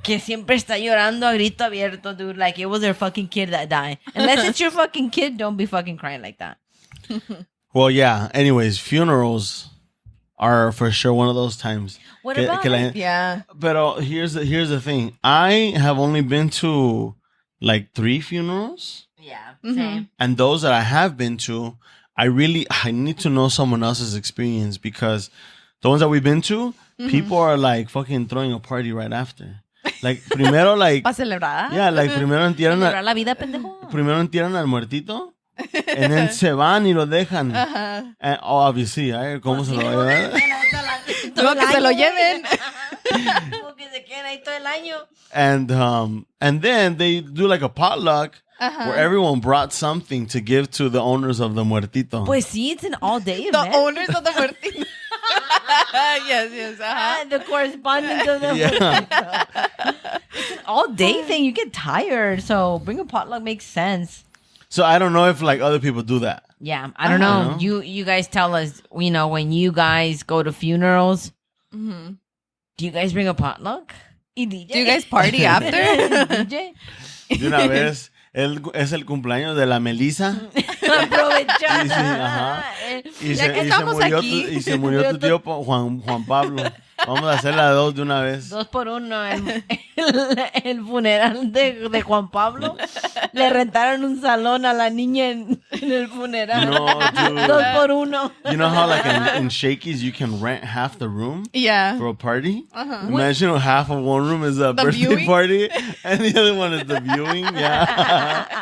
que siempre está llorando a grito abierto, dude, like it was their fucking kid that died. Unless it's your fucking kid, don't be fucking crying like that. Well, yeah. Anyways, funerals are for sure one of those times. What que- about que la it? gen- Yeah. Pero here's the thing. I have only been to like 3 funerals. Yeah, same. And those that I have been to, I need to know someone else's experience because the ones that we've been to, people are like fucking throwing a party right after. Like, primero, like, ¿Para celebrar? yeah, like, primero Celebrar la vida, pendejo. entierran al muertito, and then se van y lo dejan. Ajá. And obviously, ¿cómo se lo va a llevar? Luego que se lo lleven. Como que se queden ahí todo el año. And then they do like a potluck where everyone brought something to give to the owners of the muertito. Pues sí, it's an all-day The event. owners of the muertito. Yes. Ajá. The correspondence of the Yeah. It's an all-day thing. You get tired. So bring a potluck makes sense. So I don't know if like other people do that. Yeah, I don't know. know. You guys tell us, when you guys go to funerals, do you guys bring a potluck? ¿Y DJ? Do you guys party after? DJ? De una vez, es el cumpleaños de la Melissa. Aprovechando. Sí, ajá. Y Ya que estamos aquí. y se murió tu tío Juan Pablo. Vamos a hacer la 2 de una vez. 2 por 1. El funeral de Juan Pablo. Le rentaron un salón a la niña en el funeral. No, dude. 2 por 1. You know how like in Shakey's you can rent half the room Yeah. for a party? Imagine half of one room is a birthday viewing? party and the other one is the viewing. Yeah.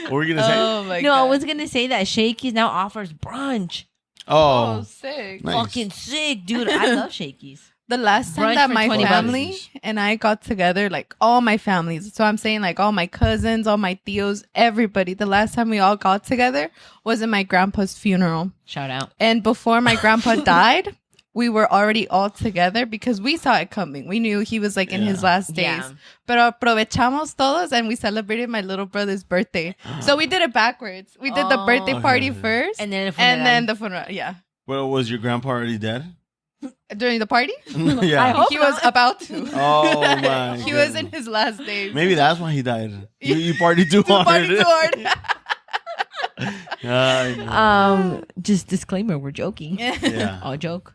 What were you going to say? Oh my No, God. I was going to say that Shakey's now offers brunch. Oh, Oh, sick. nice. Fucking sick, dude. I love Shakey's. The last time Brunch that for my 20 family bucks. and I got together, like all my families, so I'm saying like all my cousins, all my tios, everybody, the last time we all got together was in my grandpa's funeral. Shout out. And before my grandpa died, we were already all together because we saw it coming. We knew he was like in his last days. Yeah. Pero aprovechamos todos and we celebrated my little brother's birthday. So we did it backwards. We did the birthday Okay. party first And then the funeral. and then the funeral. Yeah. Well, was your grandpa already dead? During the party? Yeah. I hope He was about to. Oh my He was goodness. in his last days. Maybe that's why he died. You partied too hard. Party too hard. I know. Just disclaimer, we're joking. Yeah. All joke.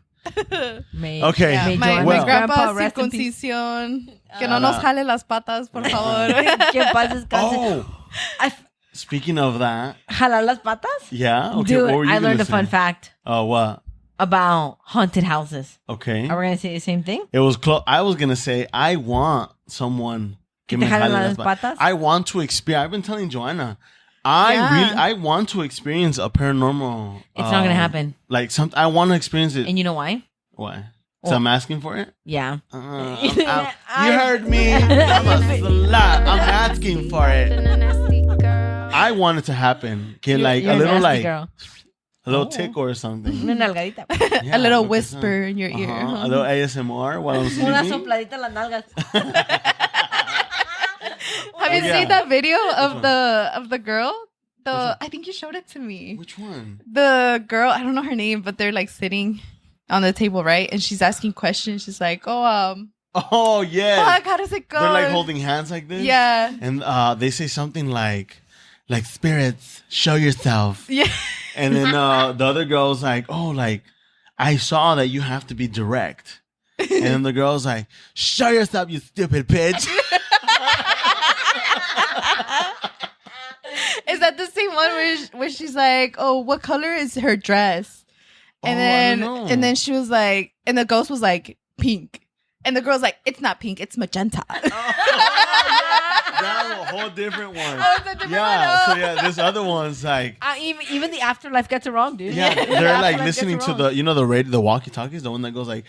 May, Okay. Yeah, may my Joanna's grandpa rest in peace. circuncisión. Que no nos jale las patas, por favor. Que paz descanse. Oh, speaking of that, Jalar las patas? yeah. Okay, Dude, what were you I learned gonna a fun say? fact Oh, what? about haunted houses. Okay. Are we going to say the same thing? It was close. I was gonna say I want someone. Que me te jalen jale las las patas? I want to experience. I've been telling Joanna. Yeah. I want to experience a paranormal. It's not going to happen. Like I want to experience it. And you know why? Why? So I'm asking for it. Yeah. You heard me. I'm a slut. I'm asking for it. I want it to happen. Can like You're a little nasty like girl. a little tickle or something. Una nalgadita. Yeah, A little lo que whisper sea. in your ear. A little ASMR while I'm Una sleeping. sopladita en las nalgas. Have you Yeah. seen that video of one? the girl? one? I think you showed it to me. Which one? The girl, I don't know her name, but they're like sitting on the table, right? And she's asking questions. She's like, Oh yeah. fuck, how does it go? They're like holding hands like this. Yeah. And they say something like spirits, show yourself. Yeah. And then the other girl's like, oh, like I saw that you have to be direct. And then the girl's like, show yourself, you stupid bitch. Is that the same one where she's like, oh, what color is her dress? And I don't know. then she was like, and the ghost was like, pink. And the girl's like, it's not pink, it's magenta. That's a whole different one. Oh, it's a different yeah. one. So yeah, this other one's like, Even the afterlife gets it wrong, dude. yeah, they're like Afterlife listening gets to it the, wrong. you know, the radio, the walkie-talkies, the one that goes like,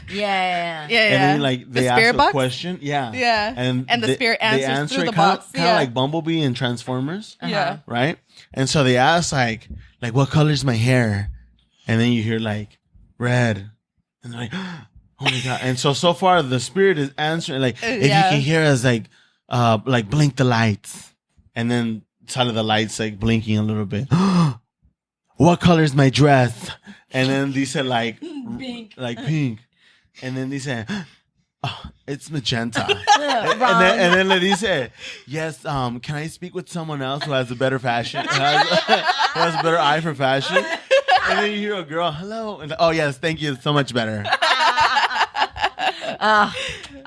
Yeah. Yeah, and then like The they ask spirit a box? question, yeah, Yeah. And the spirit they answers answer through it the kinda, box. kind of Yeah. like Bumblebee and Transformers, Yeah. right? And so they ask like what color's my hair, and then you hear like red, and they're like, oh my god! And so far the spirit is answering like if you Yeah. can hear us like blink the lights, and then side of the lights like blinking a little bit. What color's my dress? And then they said like pink, and then they said, oh, it's magenta. and then they said, yes, can I speak with someone else who has a better fashion, who has a better eye for fashion? And then you hear a girl, hello, and oh yes, thank you, so much better.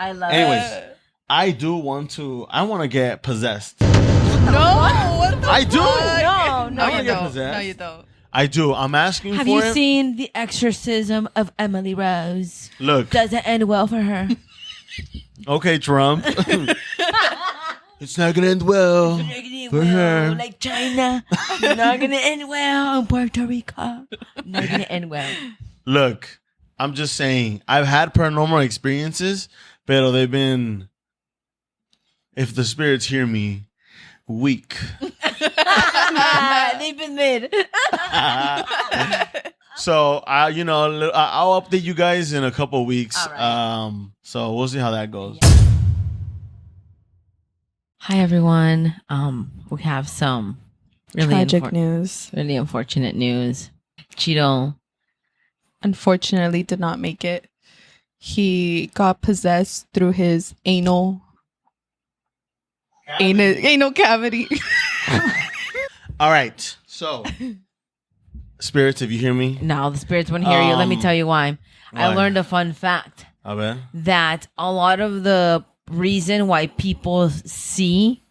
I love it. Anyways, I want to get possessed. No, what the I do. No, No, I you wanna get don't. possessed. No, you don't. I do. I'm asking Have for you it. seen The Exorcism of Emily Rose? Look, Doesn't end well for her. okay, Trump. It's not gonna end well for her. Like China. Not gonna end well in Puerto Rico. Not gonna end well. Look, I'm just saying, I've had paranormal experiences, pero they've been, if the spirits hear me, weak. They've been made. So, I'll update you guys in a couple weeks. All right. So we'll see how that goes. Hi everyone. We have some really Tragic news. really unfortunate news. Cheeto. Unfortunately, did not make it. He got possessed through his anal cavity. All right. So, spirits, if you hear me, No, the spirits won't hear you. Let me tell you why. I why? learned a fun fact a ver. that a lot of the reason why people see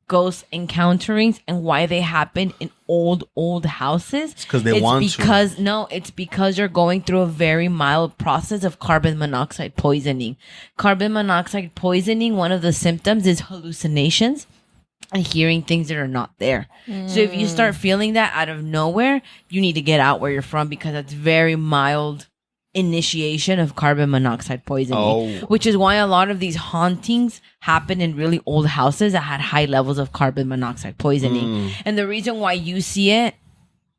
ghost encounterings and why they happen in old houses It's 'cause they want to. No, it's because you're going through a very mild process of carbon monoxide poisoning. Carbon monoxide poisoning, one of the symptoms is hallucinations and hearing things that are not there. So if you start feeling that out of nowhere, you need to get out where you're from because that's very mild initiation of carbon monoxide poisoning. Oh. Which is why a lot of these hauntings happen in really old houses that had high levels of carbon monoxide poisoning. And the reason why you see it,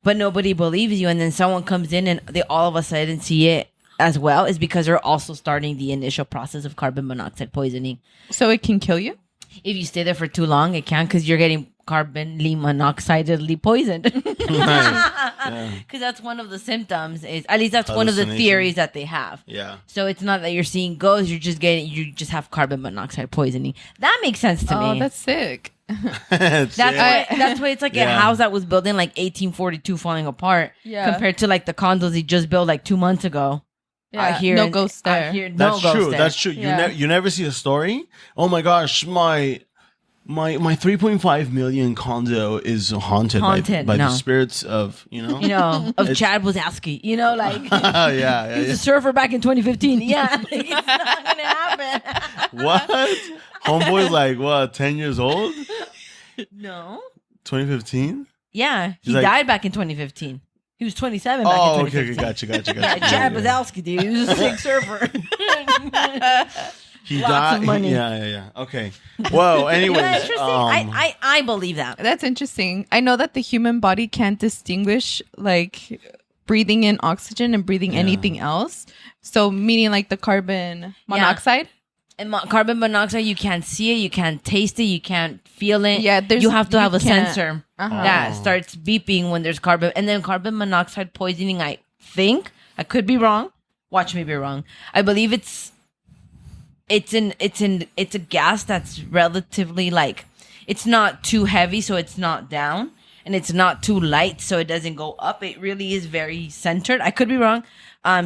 but nobody believes you, and then someone comes in and they all of a sudden see it as well, is because they're also starting the initial process of carbon monoxide poisoning. So it can kill you? If you stay there for too long, it can, because you're getting carbon monoxidely poisoned. Nice. Because that's one of the symptoms. Is at least that's one of the Hallucination. theories that they have. Yeah. So it's not that you're seeing ghosts. You just have carbon monoxide poisoning. That makes sense to Oh, me. that's sick. That's That's why it's like Yeah. a house that was built in like 1842 falling apart Yeah. compared to like the condos he just built like 2 months ago. Yeah, Here no in- ghosts there. Here, no That's ghosts true. there. That's true. Yeah. You never see a story. Oh my gosh, my 3.5 million condo is haunted, Haunted, by no. the spirits of of Of Chad Wazowski. Like yeah, he was a surfer back in 2015. Yeah, it's not gonna happen. What? Homeboy's like what? 10 years old? No. 2015? Yeah, he He's like- died back in 2015. He was 27 back Oh, in okay, 2015. gotcha. Yeah, Chad Wazowski, dude. He was a sick surfer. He Lots died. of money. Yeah. Okay. Well, anyways, Yeah, interesting. I believe that. That's interesting. I know that the human body can't distinguish like breathing in oxygen and breathing anything else. So meaning like the carbon monoxide. And carbon monoxide, you can't see it, you can't taste it, you can't feel it. Yeah, you have to have a can't- sensor Uh-huh. that starts beeping when there's carbon. And then carbon monoxide poisoning, I think, I could be wrong. Watch me be wrong. I believe it's a gas that's relatively like, it's not too heavy, so it's not down, and it's not too light, so it doesn't go up. It really is very centered. I could be wrong.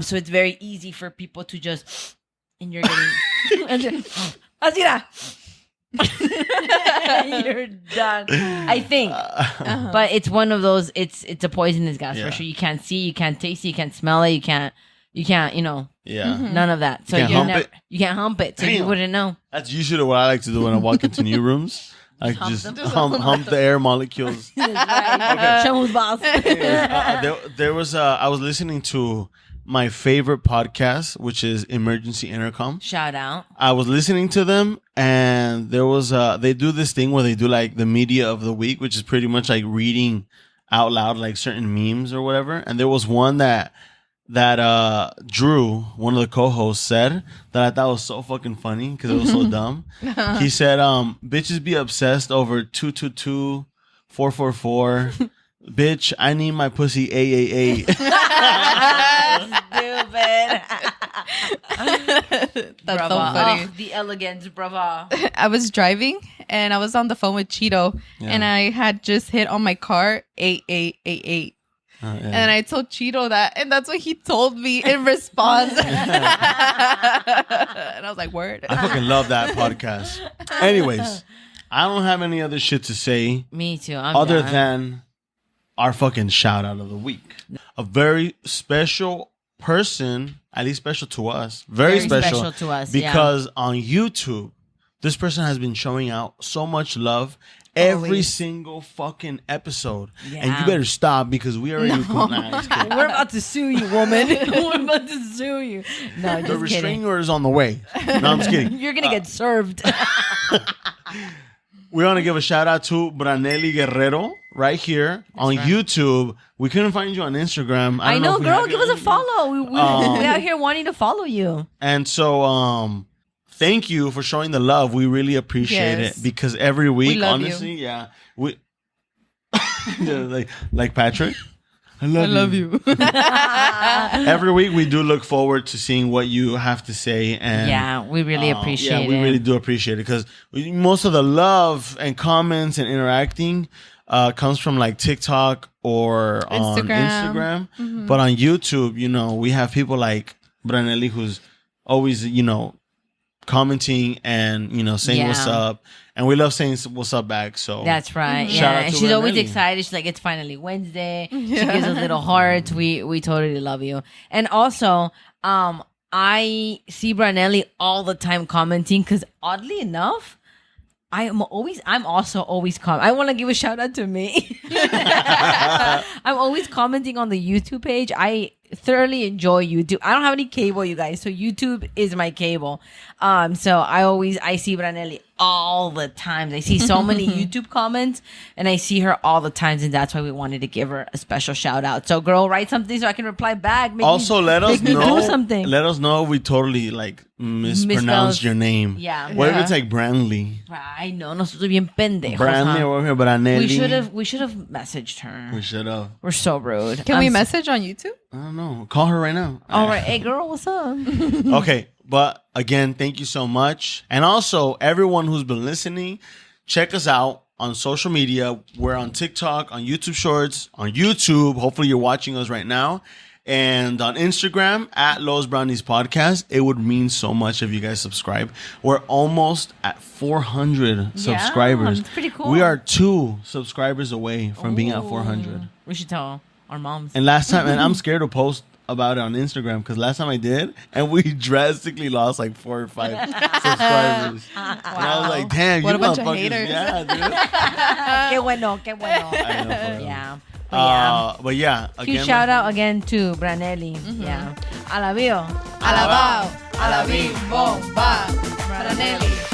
So it's very easy for people to just, and you're getting, and then, así era. You're done. I think, but it's one of those. It's a poisonous gas Yeah. for sure. You can't see, you can't taste it, you can't smell it, you can't. yeah. None of that. So can't you're hump never, it? you can't hump it, so you Damn. wouldn't know. That's usually what I like to do when I walk into new rooms. I Hump just them. hump the air molecules. Show who's boss. There was I was listening to my favorite podcast, which is Emergency Intercom. Shout out. I was listening to them, and there was they do this thing where they do like the media of the week, which is pretty much like reading out loud like certain memes or whatever. And there was one that Drew, one of the co-hosts, said that I thought was so fucking funny because it was so dumb. He said, "Bitches be obsessed over 222 444. Bitch, I need my pussy 888." Stupid. That's so Brava. funny. Oh, the elegance, brava. I was driving and I was on the phone with Cheeto and I had just hit on my car 8888. And I told Cheeto that, and that's what he told me in response. And I was like, word. I fucking love that podcast. Anyways, I don't have any other shit to say Me too. I'm other done. than our fucking shout out of the week. A very special person, at least special to us. Very special to us. Yeah. because on YouTube, this person has been showing out so much love every Always. single fucking episode. And Yeah. you better stop because we already Nah, just kidding. We're about to sue you, woman. We're about to sue you. No, The just restraining kidding. order is on the way. No, I'm just kidding. You're gonna get served. We want to give a shout out to Branelli Guerrero right here on right. YouTube. We couldn't find you on Instagram. I don't know, if we girl. have Give you us a on- follow. We out here wanting to follow you. And so, thank you for showing the love. We really appreciate Yes. it because every week, love you. honestly, yeah, we like Patrick. I love you. Every week we do look forward to seeing what you have to say, and Yeah, we really appreciate yeah, we it. really do appreciate it because most of the love and comments and interacting comes from like TikTok or on Instagram. Instagram. But on YouTube, we have people like Branelli who's always, commenting and, saying what's Yeah. up. And we love saying what's up back. So That's right. Shout Yeah, out and to she's always Branelli. excited. She's like, "It's finally Wednesday." She gives us little hearts. We totally love you. And also, I see Branelli all the time commenting because oddly enough, I'm also always I want to give a shout out to me. I'm always commenting on the YouTube page. I thoroughly enjoy YouTube. I don't have any cable, you guys, so YouTube is my cable. So I see Branelli all the time. I see so many YouTube comments, and I see her all the times, and that's why we wanted to give her a special shout out. So, girl, write something so I can reply back. Also, let us know. Do something. Let us know if we totally mispronounced your name. Yeah. What if it's like Branley? Ay, no, nosotros bien pendejos. Branley Huh? or Branelli? We should have messaged her. We should have. We're so rude. Can we message on YouTube? I don't know. Call her right now. All right. Hey, girl, what's up? Okay. But again, thank you so much. And also, everyone who's been listening, check us out on social media. We're on TikTok, on YouTube Shorts, on YouTube. Hopefully, you're watching us right now. And on Instagram, at losbrowniespodcast. It would mean so much if you guys subscribe. We're almost at 400 subscribers. That's pretty cool. We are 2 subscribers away from being at 400. We should tell our moms. And last time, and I'm scared to post about it on Instagram because last time I did, and we drastically lost like 4 or 5 subscribers. And I was like, damn, What you a bunch of motherfuckers. haters. Yeah, dude. Qué bueno, qué bueno. I know, for real. Yeah. But yeah, Huge again, shout out again to Branelli. Yeah. Alabio. Alabao, alabim, bomba, Branelli.